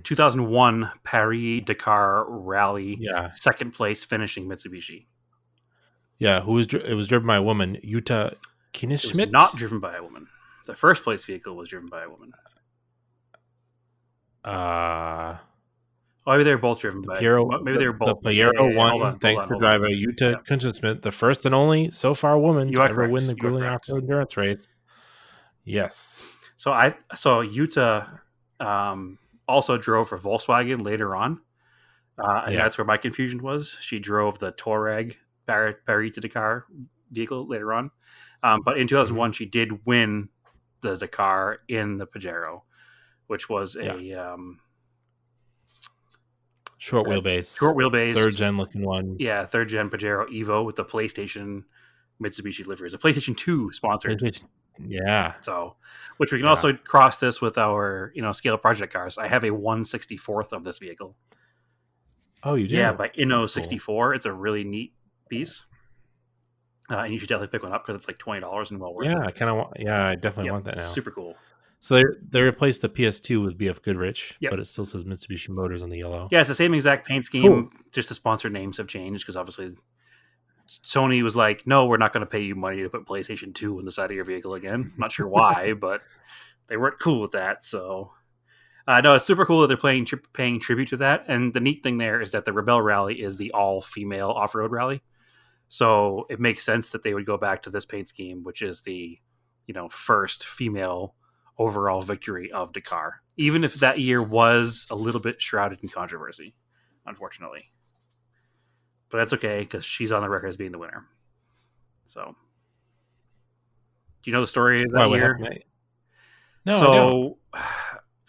2001 Paris Dakar Rally, yeah, second place finishing Mitsubishi. yeah. It was driven by a woman, Yuta It was Kineshmidt. not driven by a woman. The first place vehicle was driven by a woman. Uh, Oh, maybe they were both driven by. Maybe they were The both. Yeah, Piero Hold won. on, hold Thanks on, for hold on. driver Yuta Yeah, Kineshmidt, the first and only so far woman you to are ever win correct. the You are grueling correct. off-road endurance race. Yes. So Yuta also drove for Volkswagen later on, and Yeah. that's where my confusion was. She drove the Touareg Paris to Dakar vehicle later on, but in 2001 Mhm. she did win the Dakar in the Pajero, which was Yeah. Short a wheelbase, short wheelbase, third gen looking one. yeah, third gen Pajero Evo with the PlayStation Mitsubishi livery. It's a PlayStation 2 sponsored. PlayStation. Yeah. So, which we can Yeah. also cross this with our, scale project cars. I have a 1/64th of this vehicle. Oh, you Yeah, do? by That's cool. Inno 64. It's a really neat piece. And you should definitely pick one up because it's like $20 and well worth Yeah, it. I kind of want. Yeah, I definitely Yep, want that now. super cool. So they replaced the PS2 with BF Goodrich, Yep. but it still says Mitsubishi Motors on the yellow. Yeah, it's the same exact paint It's cool. scheme. Just the sponsor names have changed because obviously Sony was like, "No, we're not going to pay you money to put PlayStation 2 on the side of your vehicle again." Not sure why, but they weren't cool with that. So, no, it's super cool that they're paying tribute to that. And the neat thing there is that the Rebel Rally is the all-female off-road rally. So it makes sense that they would go back to this paint scheme, which is the, first female overall victory of Dakar, even if that year was a little bit shrouded in controversy, unfortunately. But that's okay because she's on the record as being the winner. So, do you know the story of Why? that What year? happened? No, I don't. So,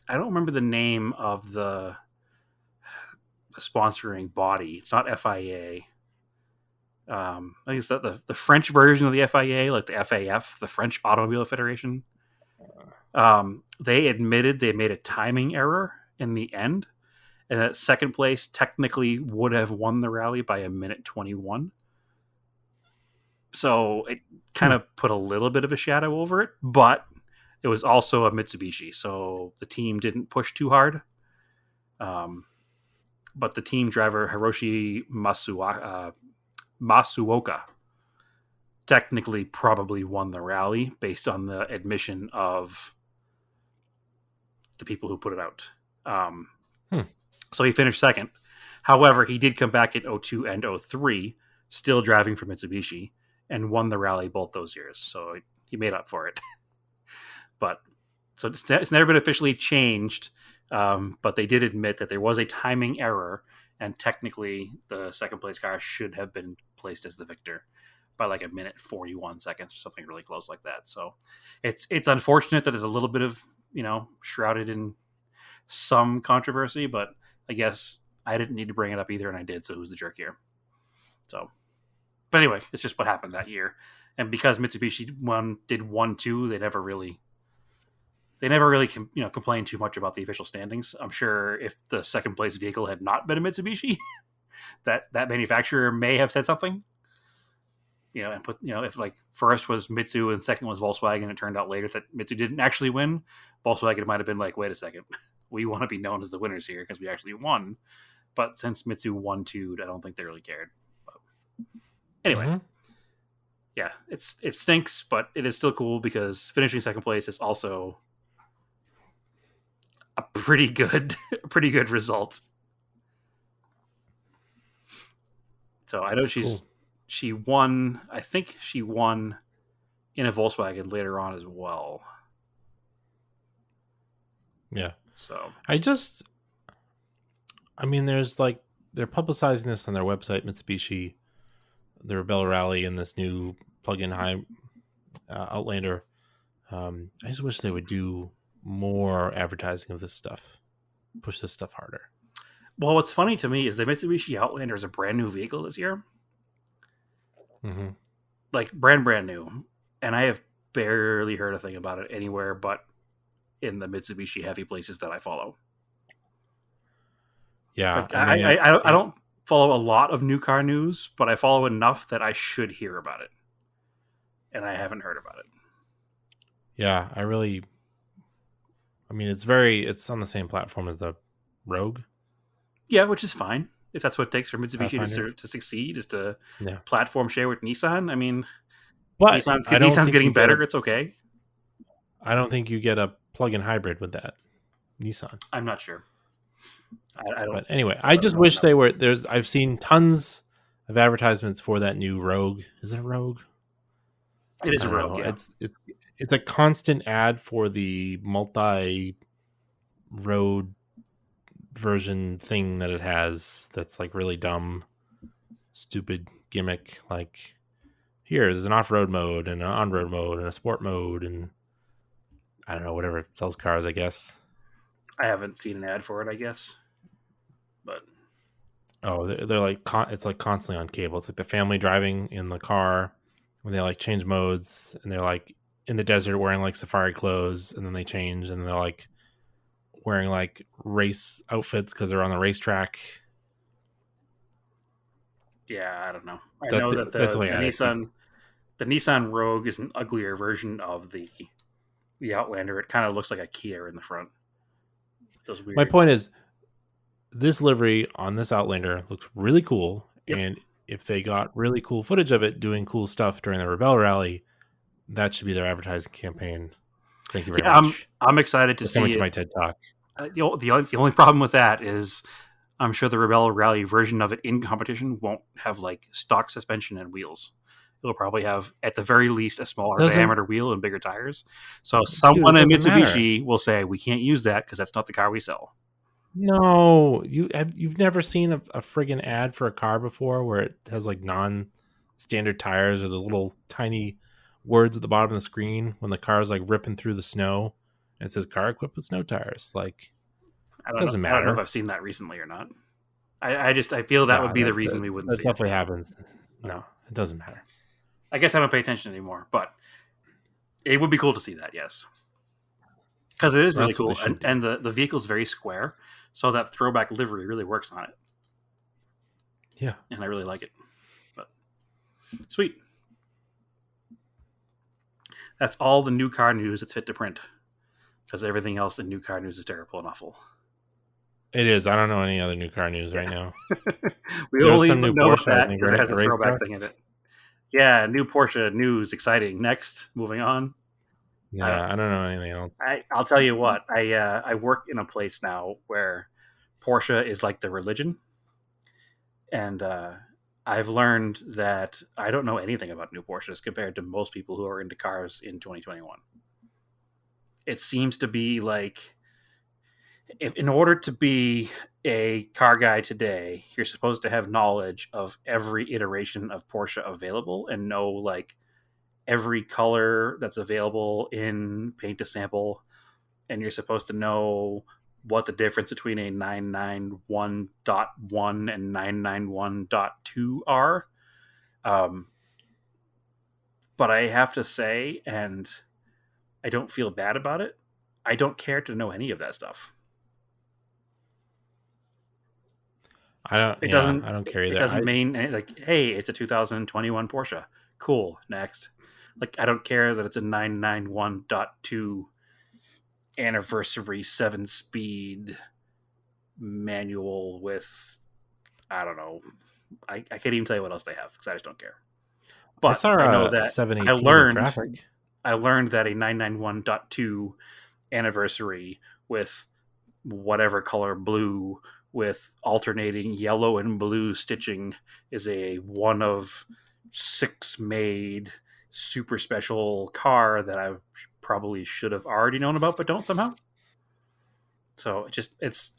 I don't remember the name of the sponsoring body. It's not FIA. I think it's the French version of the FIA, like the FAF, the French Automobile Federation. They admitted they made a timing error in the end, and that second place technically would have won the rally by a minute 21. So it kind of put a little bit of a shadow over it, but it was also a Mitsubishi, so the team didn't push too hard. But the team driver Hiroshi Masuoka technically probably won the rally based on the admission of the people who put it out. Um, Hmm. So he finished second. However, he did come back in 02 and 03, still driving for Mitsubishi, and won the rally both those years. So he made up for it. But so it's never been officially changed. But they did admit that there was a timing error, and technically the second place car should have been placed as the victor by like a minute 41 seconds or something really close like that. So it's unfortunate that there's a little bit of shrouded in some controversy, but I guess I didn't need to bring it up either, and I did. So who's the jerk here? So, but anyway, it's just what happened that year, and because Mitsubishi did 1-2, they never really complained too much about the official standings. I'm sure if the second place vehicle had not been a Mitsubishi, that manufacturer may have said something. And put if like first was Mitsu and second was Volkswagen, it turned out later that Mitsu didn't actually win. Volkswagen might have been like, wait a second, we want to be known as the winners here because we actually won. But since Mitsu won 2, I don't think they really cared. But anyway, yeah, it stinks, but it is still cool because finishing second place is also a pretty good result. So I know she won. I think she won in a Volkswagen later on as well. Yeah. So there's like they're publicizing this on their website, Mitsubishi, the Rebel Rally, and this new plug-in Outlander. I just wish they would do more advertising of this stuff, push this stuff harder. Well, what's funny to me is the Mitsubishi Outlander is a brand new vehicle this year. Mm-hmm. Like brand new, and I have barely heard a thing about it anywhere but in the Mitsubishi heavy places that I follow. Yeah, like, I don't follow a lot of new car news, but I follow enough that I should hear about it, and I haven't heard about it. Yeah, it's on the same platform as the Rogue. Yeah, which is fine if that's what it takes for Mitsubishi to succeed, is to platform share with Nissan. I mean, but Nissan's getting better. It's okay. I don't think you get a plug-in hybrid with that Nissan. I'm not sure. I don't. But anyway, I just wish they were. I've seen tons of advertisements for that new Rogue. Is it a Rogue? It is a Rogue. Yeah. It's a constant ad for the multi-road version thing that it has. That's like really dumb, stupid gimmick. Like, here's an off-road mode and an on-road mode and a sport mode and I don't know, whatever sells cars, I guess. I haven't seen an ad for it, I guess. But they're like it's like constantly on cable. It's like the family driving in the car when they like change modes and they're like in the desert wearing like safari clothes and then they change and they're like wearing like race outfits because they're on the racetrack. Yeah, I don't know. I know that the Nissan Rogue is an uglier version of the Outlander. It kind of looks like a Kia in the front. Those weird. My point is, this livery on this Outlander looks really cool, and if they got really cool footage of it doing cool stuff during the Rebel Rally, that should be their advertising campaign. Thank you very much. I'm excited to see it. To my TED Talk. The only problem with that is I'm sure the Rebel Rally version of it in competition won't have like stock suspension and wheels. It'll probably have, at the very least, a smaller diameter wheel and bigger tires. So someone at Mitsubishi will say, we can't use that because that's not the car we sell. No, you've never seen a friggin' ad for a car before where it has like non-standard tires or the little tiny words at the bottom of the screen when the car is like ripping through the snow and it says car equipped with snow tires. Like, it doesn't matter. I don't know if I've seen that recently or not. I feel that would be the reason we wouldn't see it. That definitely happens. No, it doesn't matter. I guess I don't pay attention anymore, but it would be cool to see that, yes. Because it is really cool, and the vehicle's very square, so that throwback livery really works on it. Yeah. And I really like it. But sweet. That's all the new car news that's fit to print, because everything else in new car news is terrible and awful. It is. I don't know any other new car news Yeah. right now. We There was only some new know about Porsche, I that think, because it right? has A a race throwback car. thing in it. Yeah, new Porsche news, exciting. Next, moving on. I don't. Yeah, I don't know anything else. I'll tell you what. I work in a place now where Porsche is like the religion, and I've learned that I don't know anything about new Porsches compared to most people who are into cars in 2021. It seems to be like, if in order to be a car guy today, you're supposed to have knowledge of every iteration of Porsche available and know like every color that's available in paint to sample, and you're supposed to know what the difference between a 991.1 and 991.2 are. Um, but I have to say, and I don't feel bad about it, I don't care to know any of that stuff. I don't. It Yeah, doesn't. I don't care It either. doesn't mean like, hey, it's a 2021 Porsche. Cool. Next. Like, I don't care that it's a 991.2 anniversary 7-speed manual with, I don't know. I can't even tell you what else they have because I just don't care. I But saw I know a that I 718 in learned traffic. I learned that a 991.2 anniversary with whatever color blue with alternating yellow and blue stitching is a one of six made super special car that I probably should have already known about but don't somehow. So it's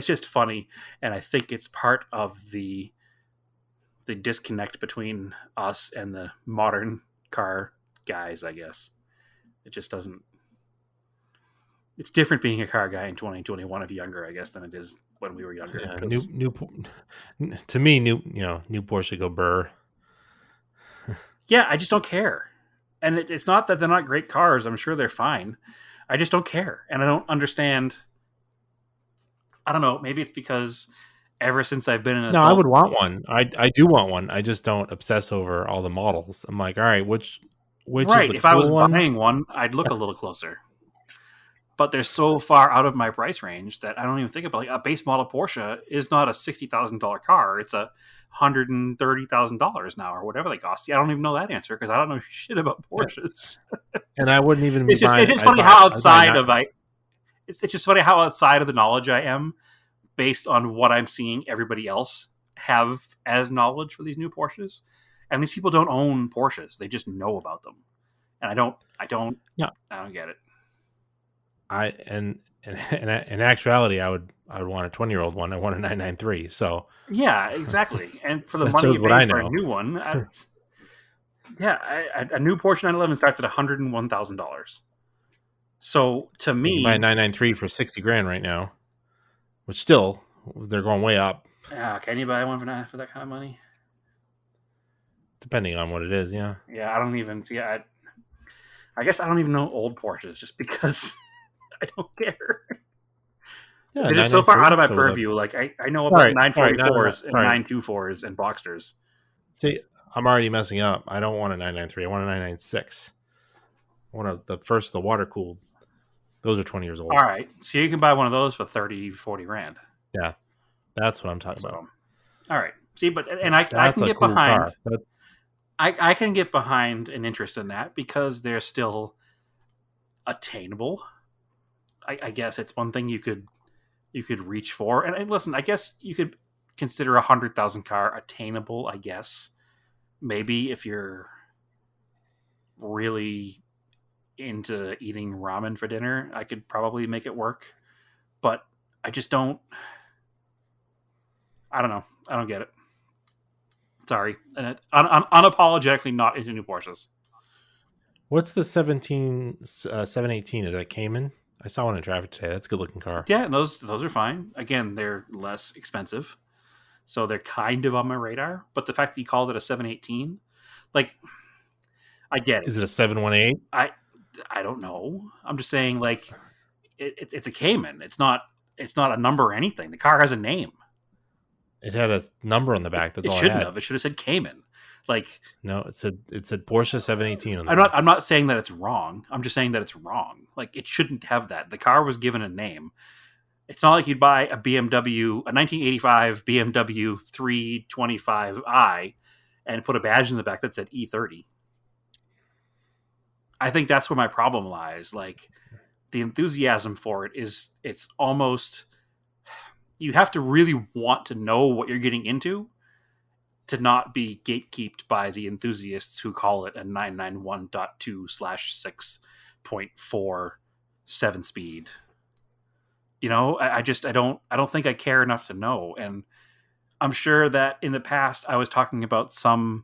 just funny, and I think it's part of the disconnect between us and the modern car guys, I guess. It just doesn't. It's different being a car guy in 2021 if younger, I guess, than it is when we were younger. Yeah, Because to me, new Porsche go burr. yeah, I just don't care. And it's not that they're not great cars. I'm sure they're fine. I just don't care, and I don't understand. I don't know. Maybe it's because ever since I've been an No, I adult, would want one. I do want one. I just don't obsess over all the models. I'm like, all right, which is right? the If I was cool one? buying one, I'd look a little closer. But they're so far out of my price range that I don't even think about. Like, a base model Porsche is not a $60,000 car; it's $130,000 now, or whatever they cost. I don't even know that answer because I don't know shit about Yeah. Porsches. And I wouldn't even be It's buying. just funny how I'd buy outside not. of it's just funny how outside of the knowledge I am based on what I'm seeing everybody else have as knowledge for these new Porsches. And these people don't own Porsches; they just know about them. And No, I don't get it. I and in actuality, I would want a 20-year-old one. I want a 993. So Yeah, exactly. And for the that money shows you what pay I for a know. new one, a new Porsche 911 starts at $101,000. So to You can buy a me, 993 for 60 grand right now, which still they're going way up can you buy one for that kind of money? depending on what it is. Yeah. Yeah, I don't even see. I guess I don't even know old Porsches just because I don't care. Yeah, They're just so far out 993. of my So purview. Like, I know about sorry, no, no, no, 944s and sorry. 924s and Boxsters. See, I'm already messing up. I don't want a 993. I want a 996. I want the first, the water cooled. Those are 20 years All old. right, so you can buy one of those for 30, 40 grand. Yeah, that's what I'm talking So, about. all right. See, but and I That's can a get cool car. behind. I can get behind an interest in that because they're still attainable. I guess it's one thing you could reach for. And listen, I guess you could consider 100,000 car attainable. I guess maybe if you're really into eating ramen for dinner, I could probably make it work. But I just don't. I don't know. I don't get it. Sorry, unapologetically not into new Porsches. What's the 718? Is that Cayman? I saw one in traffic today. That's a good looking car. Yeah, those are fine. Again, they're less expensive, so they're kind of on my radar. But the fact that you called it a 718, like, I get Is it. it a 718? I don't know. I'm just saying, like, it's a Cayman. It's not a number or anything. The car has a name. It had a number on the back. That's It all it shouldn't had. have. It should have said Cayman. Like, No, it said Porsche 718 on the I'm not back. I'm not saying that it's wrong. I'm just saying that it's wrong. Like, it shouldn't have that. The car was given a name. It's not like you'd buy a BMW, a 1985 BMW 325i, and put a badge in the back that said E30. I think that's where my problem lies. Like, the enthusiasm for it is, it's almost, you have to really want to know what you're getting into to not be gatekept by the enthusiasts who call it a 991.2/6.4 7 speed. I don't think I care enough to know. And I'm sure that in the past I was talking to somebody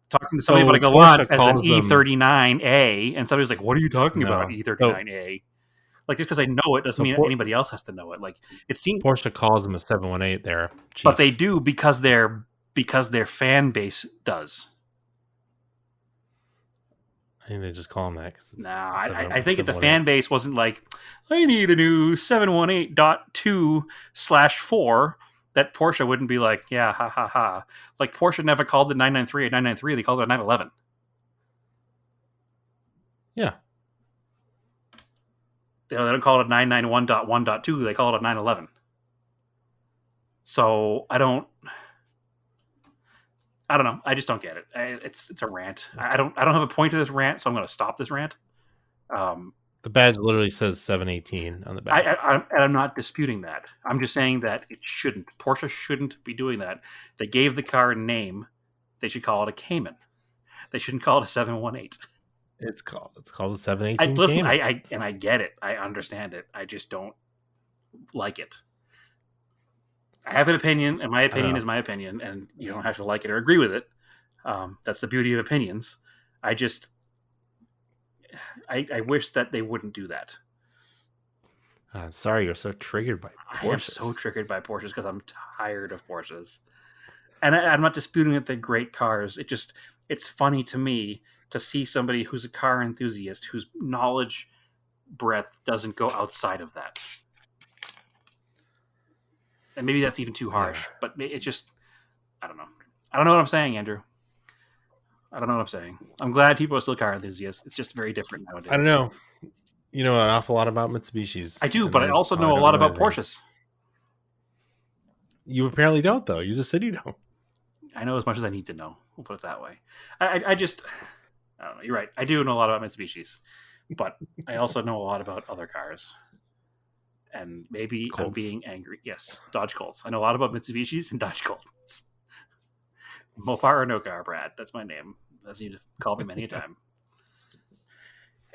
about a So Galant Porsche as an calls them E39A, and somebody was like, "What are you talking about, no. So E39A?" Like, just because I know it doesn't so mean Por- anybody else has to know it. Like, it seems, Porsche calls them a 718 there, but they Chief. do because their fan base does. I think they just call them that because Nah, it's I think if the 718. fan base wasn't like, I need a new 718.2/4, that Porsche wouldn't be like, yeah, ha ha ha. Like, Porsche never called the 993 a 993, they called it a 911. Yeah. They don't call it a 991.1.2, they call it a 911. So I don't know. I just don't get it. It's a rant. I don't have a point to this rant, so I'm going to stop this rant. Um, The badge literally says 718 on the back. I'm not disputing that. I'm just saying that it shouldn't. Porsche shouldn't be doing that. They gave the car a name. They should call it a Cayman. They shouldn't call it a 718. It's called the 718 Listen. Cayman. I get it. I understand it. I just don't like it. I have an opinion, and my I don't opinion know. is my opinion, and you don't have to like it or agree with it. That's the beauty of opinions. I just, I wish that they wouldn't do that. I'm sorry you're so triggered by I am so Porsches. triggered by Porsches because I'm tired of Porsches. And I'm not disputing that they're great cars. It's funny to me to see somebody who's a car enthusiast whose knowledge breadth doesn't go outside of that. And maybe that's even too harsh, Yeah. but it just, I don't know. I don't know what I'm saying, Andrew. I don't know what I'm saying. I'm glad people are still car enthusiasts. It's just very different nowadays. I don't know. You know an awful lot about Mitsubishis. I do, and but I also know probably a don't lot know about anything. Porsches. You apparently don't, though. You just said you don't. I know as much as I need to know. We'll put it that way. I just, I don't know. You're right. I do know a lot about Mitsubishis, but I also know a lot about other cars. And maybe I'm Colts. being angry. Yes, Dodge Colts. I know a lot about Mitsubishis and Dodge Colts. Mopar or no car, Brad. That's my name, as you've called me many a time.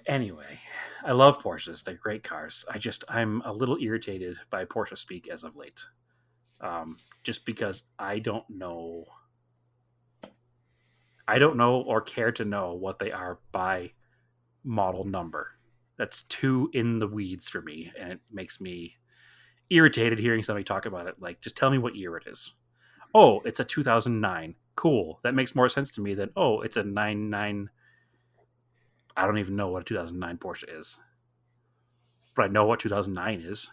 Anyway, I love Porsches. They're great cars. I'm a little irritated by Porsche speak as of late. Just because I don't know or care to know what they are by model number. That's too in the weeds for me, and it makes me irritated hearing somebody talk about it. Like, just tell me what year it is. Oh, it's a 2009. Cool. That makes more sense to me than, oh, it's a 99. I don't even know what a 2009 Porsche is, but I know what 2009 is.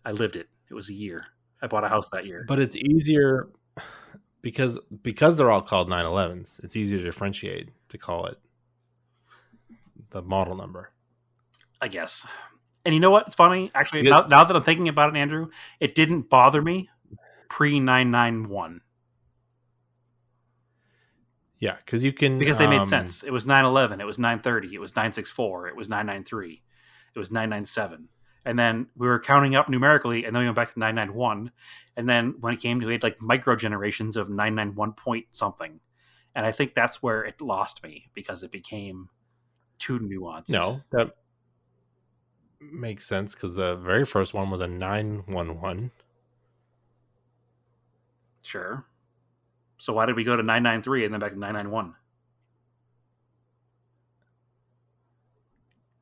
I lived it. It was a year. I bought a house that year. But it's easier because they're all called 911s. It's easier to differentiate to call it the model number. I guess. And you know what? It's funny. Actually, Because, now that I'm thinking about it, Andrew, it didn't bother me pre 991 yeah, because you can because they made sense. It was 911. It was 930. It was 964. It was 993. It was 997. And then we were counting up numerically, and then we went back to 991. And then when it came to it, like micro generations of 991 point something. And I think that's where it lost me because it became too nuanced. No, that makes sense because the very first one was a 911. Sure. So why did we go to 993 and then back to 991?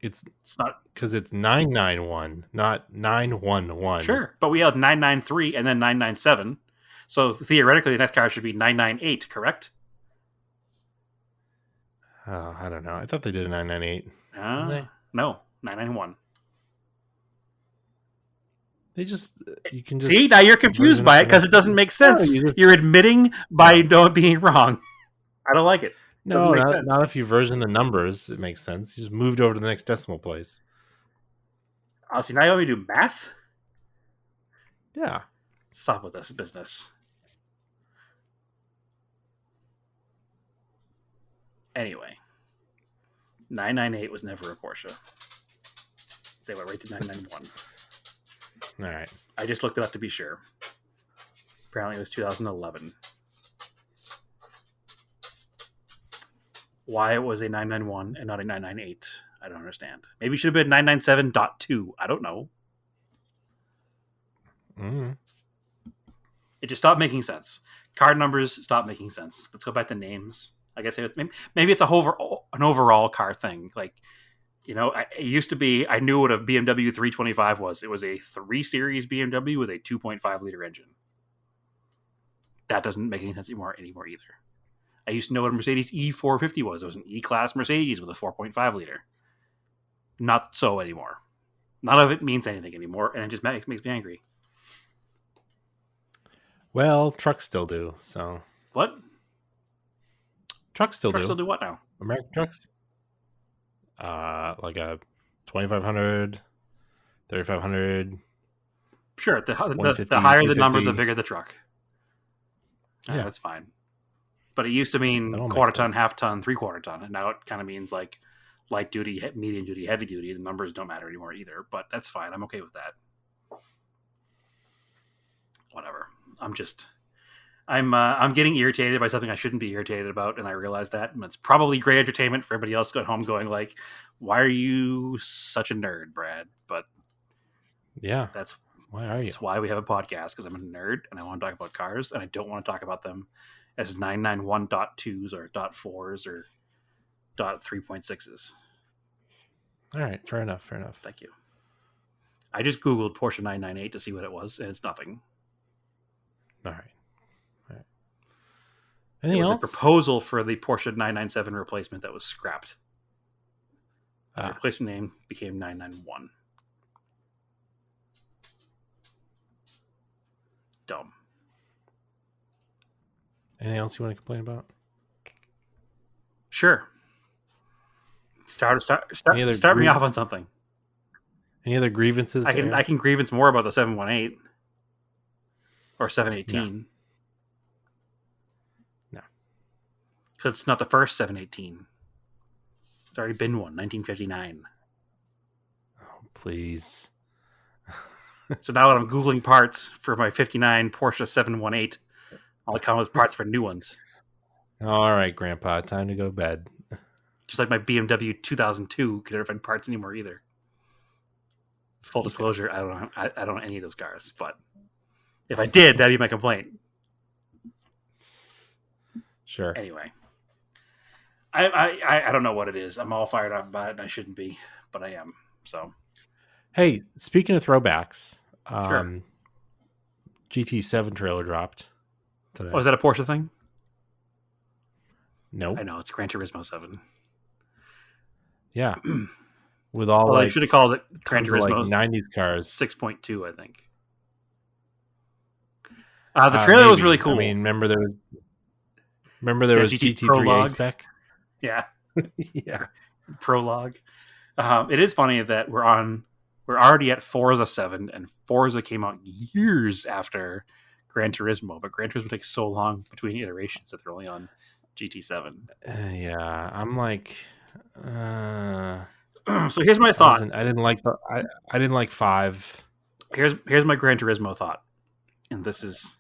It's not because it's 991, not 911. Sure, but we had 993 and then 997. So theoretically, the next car should be 998, correct? Oh, I don't know. I thought they did a 998. They? No, 991. You can just see, now you're confused by it because it doesn't make sense. No, You're admitting by being wrong. I don't like it. Doesn't No, make not sense. if you version the numbers. It makes sense. You just moved over to the next decimal place. Oh, see, now you want me to do math? Yeah. Stop with this business. Anyway, 998 was never a Porsche. They went right to 991. All right. I just looked it up to be sure. Apparently, it was 2011. Why it was a 991 and not a 998, I don't understand. Maybe it should have been 997.2. I don't know. Mm. It just stopped making sense. Card numbers stopped making sense. Let's go back to names. I guess maybe it's an overall car thing. Like, it used to be, I knew what a BMW 325 was. It was a 3 Series BMW with a 2.5 liter engine. That doesn't make any sense anymore either. I used to know what a Mercedes E450 was. It was an E-Class Mercedes with a 4.5 liter. Not so anymore. None of it means anything anymore, and it just makes me angry. Well, trucks still do. So What? trucks still Trucks do. still do what now? American trucks. Like a 2500, 3500. Sure, the 150, higher the number, the 250. bigger the truck. Yeah. That's fine. But it used to That mean all makes quarter ton, sense. half ton, 3/4 ton, and now it kind of means like light duty, medium duty, heavy duty. The numbers don't matter anymore either, but that's fine. I'm okay with that. Whatever. I'm getting irritated by something I shouldn't be irritated about, and I realize that, and it's probably great entertainment for everybody else at home going like, "Why are you such a nerd, Brad?" But Yeah. that's Why are you? that's why we have a podcast, because I'm a nerd and I want to talk about cars, and I don't want to talk about them as 991.2s or .4s or .3.6s. All right. Fair enough. Fair enough. Thank you. I just Googled Porsche 998 to see what it was, and it's nothing. All right. All right. It Anything was a else? proposal for the Porsche 997 replacement that was scrapped. The Ah. replacement name became 991. Dumb. Anything else you want to complain about? Sure. Start me off on something. Any other grievances I to air? can grievance more about the 718 or 718. No. Because it's not the first 718. It's already been one, 1959. Oh, please. So now when I'm Googling parts for my 59 Porsche 718, I'll come with parts for new ones. All right, Grandpa. Time to go to bed. Just like my BMW 2002 could never find parts anymore either. Full disclosure, I don't know any of those cars, but if I did, that'd be my complaint. Sure. Anyway, I don't know what it is. I'm all fired up about it, and I shouldn't be, but I am. So, Hey, speaking of throwbacks, sure. GT7 trailer dropped today. Oh, is that a Porsche thing? Nope. I know, it's Gran Turismo 7. Yeah. With all Well, like they should have called it Gran tons of, Turismo like 90s cars. 6.2, I think. The trailer was really cool. I mean, remember there was GT GT3 Prologue. A-Spec? Yeah. Yeah. Prologue. It is funny that we're already at Forza 7, and Forza came out years after Gran Turismo, but Gran Turismo takes so long between iterations that they're only on GT7. Yeah, I'm like, So here's my thought. I didn't like 5. Here's my Gran Turismo thought, and this is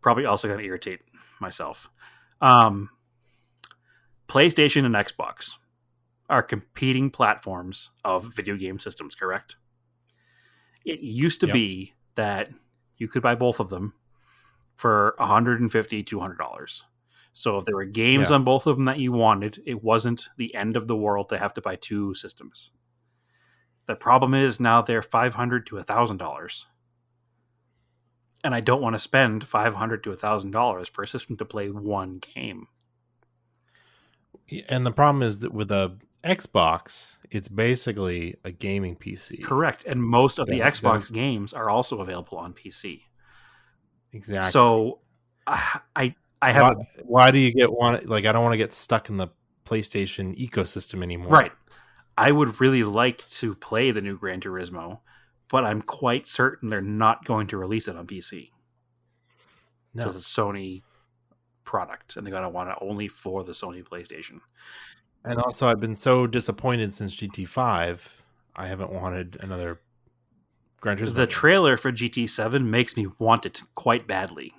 probably also going to irritate myself. PlayStation and Xbox are competing platforms of video game systems, correct? It used to be that you could buy both of them for $150, $200. So if there were games on both of them that you wanted, it wasn't the end of the world to have to buy two systems. The problem is now they're $500 to $1,000. And I don't want to spend $500 to $1,000 for a system to play one game. And the problem is that with a Xbox, it's basically a gaming PC. Correct. And most of the Xbox games are also available on PC. Exactly. So I I have Why? a Why do you get one? Like, I don't want to get stuck in the PlayStation ecosystem anymore. right. I would really like to play the new Gran Turismo, but I'm quite certain they're not going to release it on PC because No. it's Sony product and they're gonna want it only for the Sony PlayStation. And also, I've been so disappointed since GT5. I haven't wanted another Gran The Turismo game. trailer for GT7 makes me want it quite badly.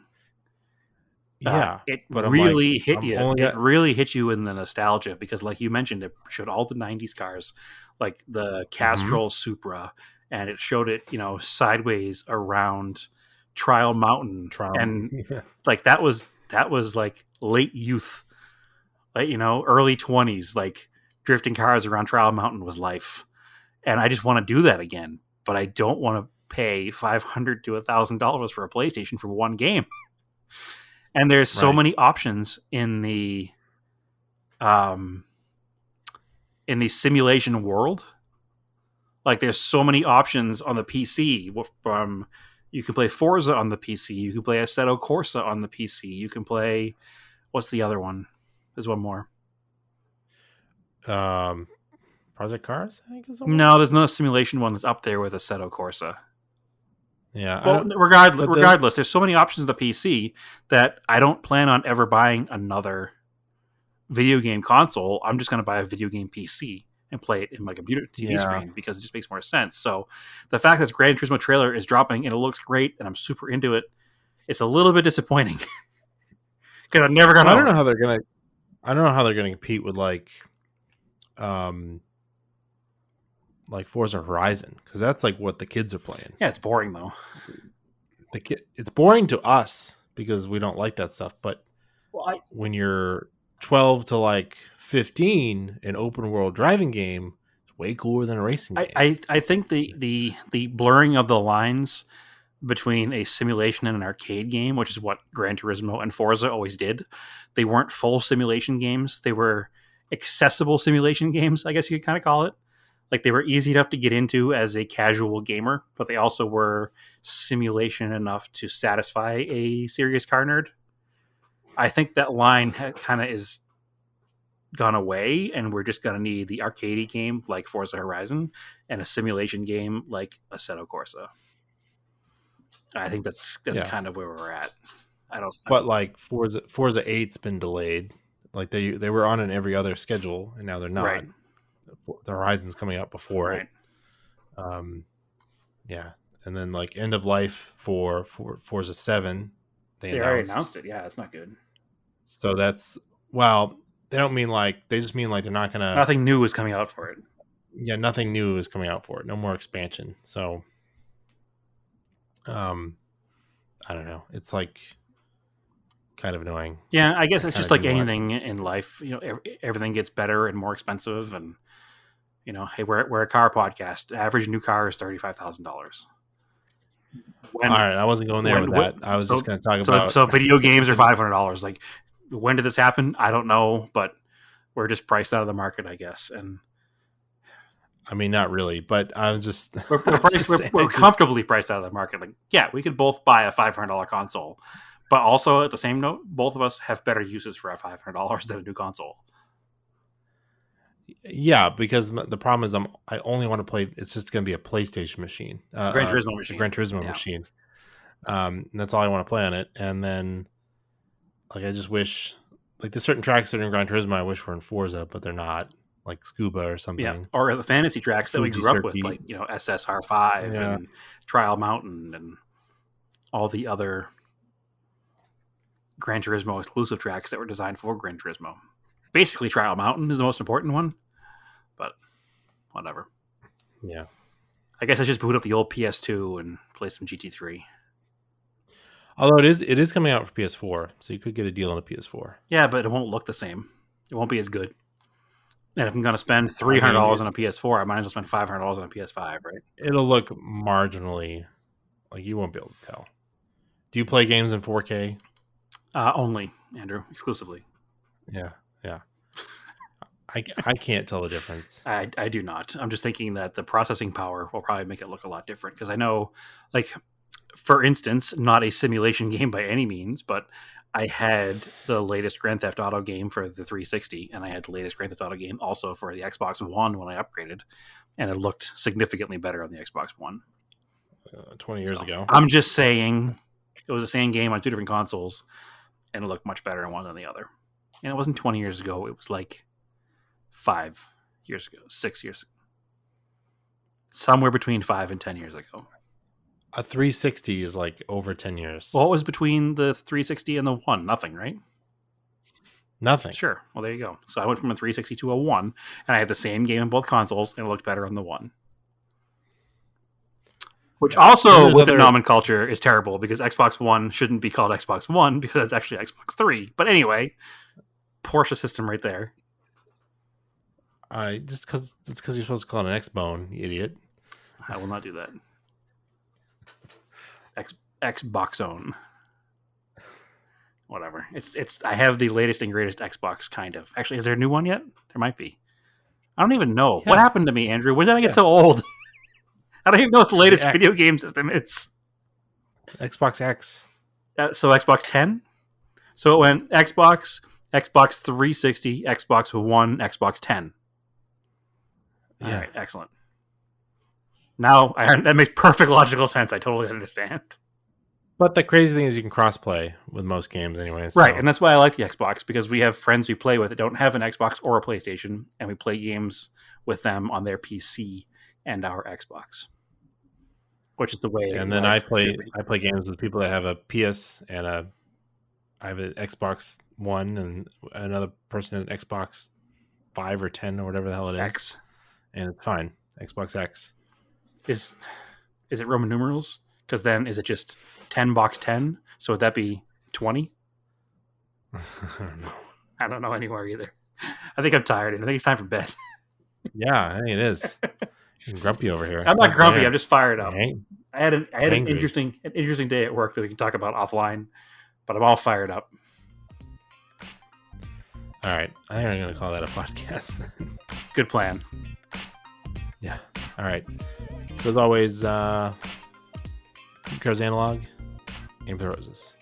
Yeah, It but I'm like, really hit I'm you. only It got. really hit you in the nostalgia because, like you mentioned, it showed all the '90s cars, like the Mhm. Castrol Supra, and it showed it, sideways around Trial Mountain, Trauma. and like that was like late youth, like early 20s, like drifting cars around Trial Mountain was life, and I just want to do that again, but I don't want to pay $500 to $1,000 for a PlayStation for one game. And there's so Right. many options um in the simulation world. Like there's so many options on the PC. From You can play Forza on the PC, you can play Assetto Corsa on the PC, you can play, what's the other one? There's one more. Um, Project Cars, I think is the one. No, there's no simulation one that's up there with Assetto Corsa. Yeah, I Well, don't. regardless, But the regardless, there's so many options on the PC that I don't plan on ever buying another video game console. I'm just going to buy a video game PC and play it in my computer TV yeah, screen because it just makes more sense. So the fact that this Gran Turismo trailer is dropping and it looks great and I'm super into it, it's a little bit disappointing because I'm never going well, to I don't own know it. how they're gonna. I don't know how they're gonna compete with um, like Forza Horizon, because that's like what the kids are playing. Yeah, it's boring though. It's boring to us because we don't like that stuff. But Well, when you're 12 to like 15, an open world driving game is way cooler than a racing I, game. I, I think the blurring of the lines between a simulation and an arcade game, which is what Gran Turismo and Forza always did. They weren't full simulation games. They were accessible simulation games, I guess you could kind of call it. Like they were easy enough to get into as a casual gamer, but they also were simulation enough to satisfy a serious car nerd. I think that line kind of is gone away, and we're just gonna need the arcade game like Forza Horizon and a simulation game like Assetto Corsa. I think that's Yeah, kind of where we're at. I but don't. like Forza 8's been delayed. Like they were on an every other schedule, and now they're Right, not. The Horizon's coming out before it. right. Um, yeah, and then like end of life for Forza 7, they They already announced. announced it. Yeah, it's not good. So that's, well, they don't mean like, they just mean like they're not gonna. Nothing new is coming out for it. Yeah, nothing new is coming out for it. No more expansion. So, um, I don't know. It's like kind of annoying. Yeah, I I guess it's kind just of do like want. anything in life. Everything gets better and more expensive, and hey, we're a car podcast. The average new car is $35,000. All When right, I wasn't going there with when that. I was just so going to talk so about so video games are specific. $500. Like, when did this happen? I don't know, but we're just priced out of the market, I guess, and I mean, not really, but I'm just, we're I'm priced. just We're, saying. we're It just, comfortably priced out of the market. Like, yeah, we could both buy a $500 console, but also at the same note, both of us have better uses for our $500 than a new console. yeah, because the problem is I only want to play. It's just going to be a PlayStation machine, Gran Turismo a machine. Gran Turismo Yeah. machine. And that's all I want to play on it. And then, like, I just wish, like, there's certain tracks that are in Gran Turismo I wish were in Forza, but they're not, like Scuba or Yeah, something. or the fantasy tracks that we Fuji grew up with, Circuit. like SSR5 Yeah, and Trial Mountain and all the other Gran Turismo exclusive tracks that were designed for Gran Turismo. Basically, Trial Mountain is the most important one, but whatever. yeah. I guess I just boot up the old PS2 and play some GT3. Although it is coming out for PS4, so you could get a deal on a PS4. Yeah, but it won't look the same. It won't be as good. And if I'm going to spend I mean, $300 on a PS4, I might as well spend $500 on a PS5, right? it'll look marginally, like, you won't be able to tell. Do you play games in 4K? Only, Andrew, exclusively. Yeah, yeah. I can't tell the difference. I do not. I'm just thinking that the processing power will probably make it look a lot different because I know, like, for instance, not a simulation game by any means, but I had the latest Grand Theft Auto game for the 360, and I had the latest Grand Theft Auto game also for the Xbox One when I upgraded, and it looked significantly better on the Xbox One. 20 years So ago. I'm just saying it was the same game on two different consoles, and it looked much better on one than the other. And it wasn't 20 years ago. It was like 5 years ago, 6 years ago. Somewhere between 5 and 10 years ago. A 360 is like over 10 years. Well, what was between the 360 and the One? Nothing, right? Nothing. Sure. Well, there you go. So I went from a 360 to a One, and I had the same game in both consoles, and it looked better on the One. Which also, with the nomenclature, is terrible because Xbox One shouldn't be called Xbox One because it's actually Xbox 3. But anyway, Porsche system right there. Just because you're supposed to call it an X-Bone, you idiot. I will not do that. Xbox-own. Whatever. It's. I have the latest and greatest Xbox, kind of. Actually, is there a new one yet? There might be. I don't even know. Yeah. What happened to me, Andrew? When did I get so old? I don't even know what the latest video game system is. Xbox X. So Xbox 10? So it went Xbox 360, Xbox One, Xbox 10. Yeah. All right, excellent. Now, that makes perfect logical sense. I totally understand. But the crazy thing is you can cross-play with most games anyways. Right, and that's why I like the Xbox, because we have friends we play with that don't have an Xbox or a PlayStation, and we play games with them on their PC and our Xbox. Which is the way. And then I play games with people that have a PS and I have an Xbox One, and another person has an Xbox 5 or 10 or whatever the hell it is. X. And it's fine. Xbox X. Is it Roman numerals? Because then is it just 10 box 10? So would that be 20? I don't know. I don't know anymore either. I think I'm tired, and I think it's time for bed. Yeah, I think it is. You're grumpy over here. I'm not grumpy. I'm just fired up. I had an Angry. interesting day at work that we can talk about offline, but I'm all fired up. All right. I think I'm going to call that a podcast. Good plan. Yeah. All right. So as always, Cars Analog, aim for the roses.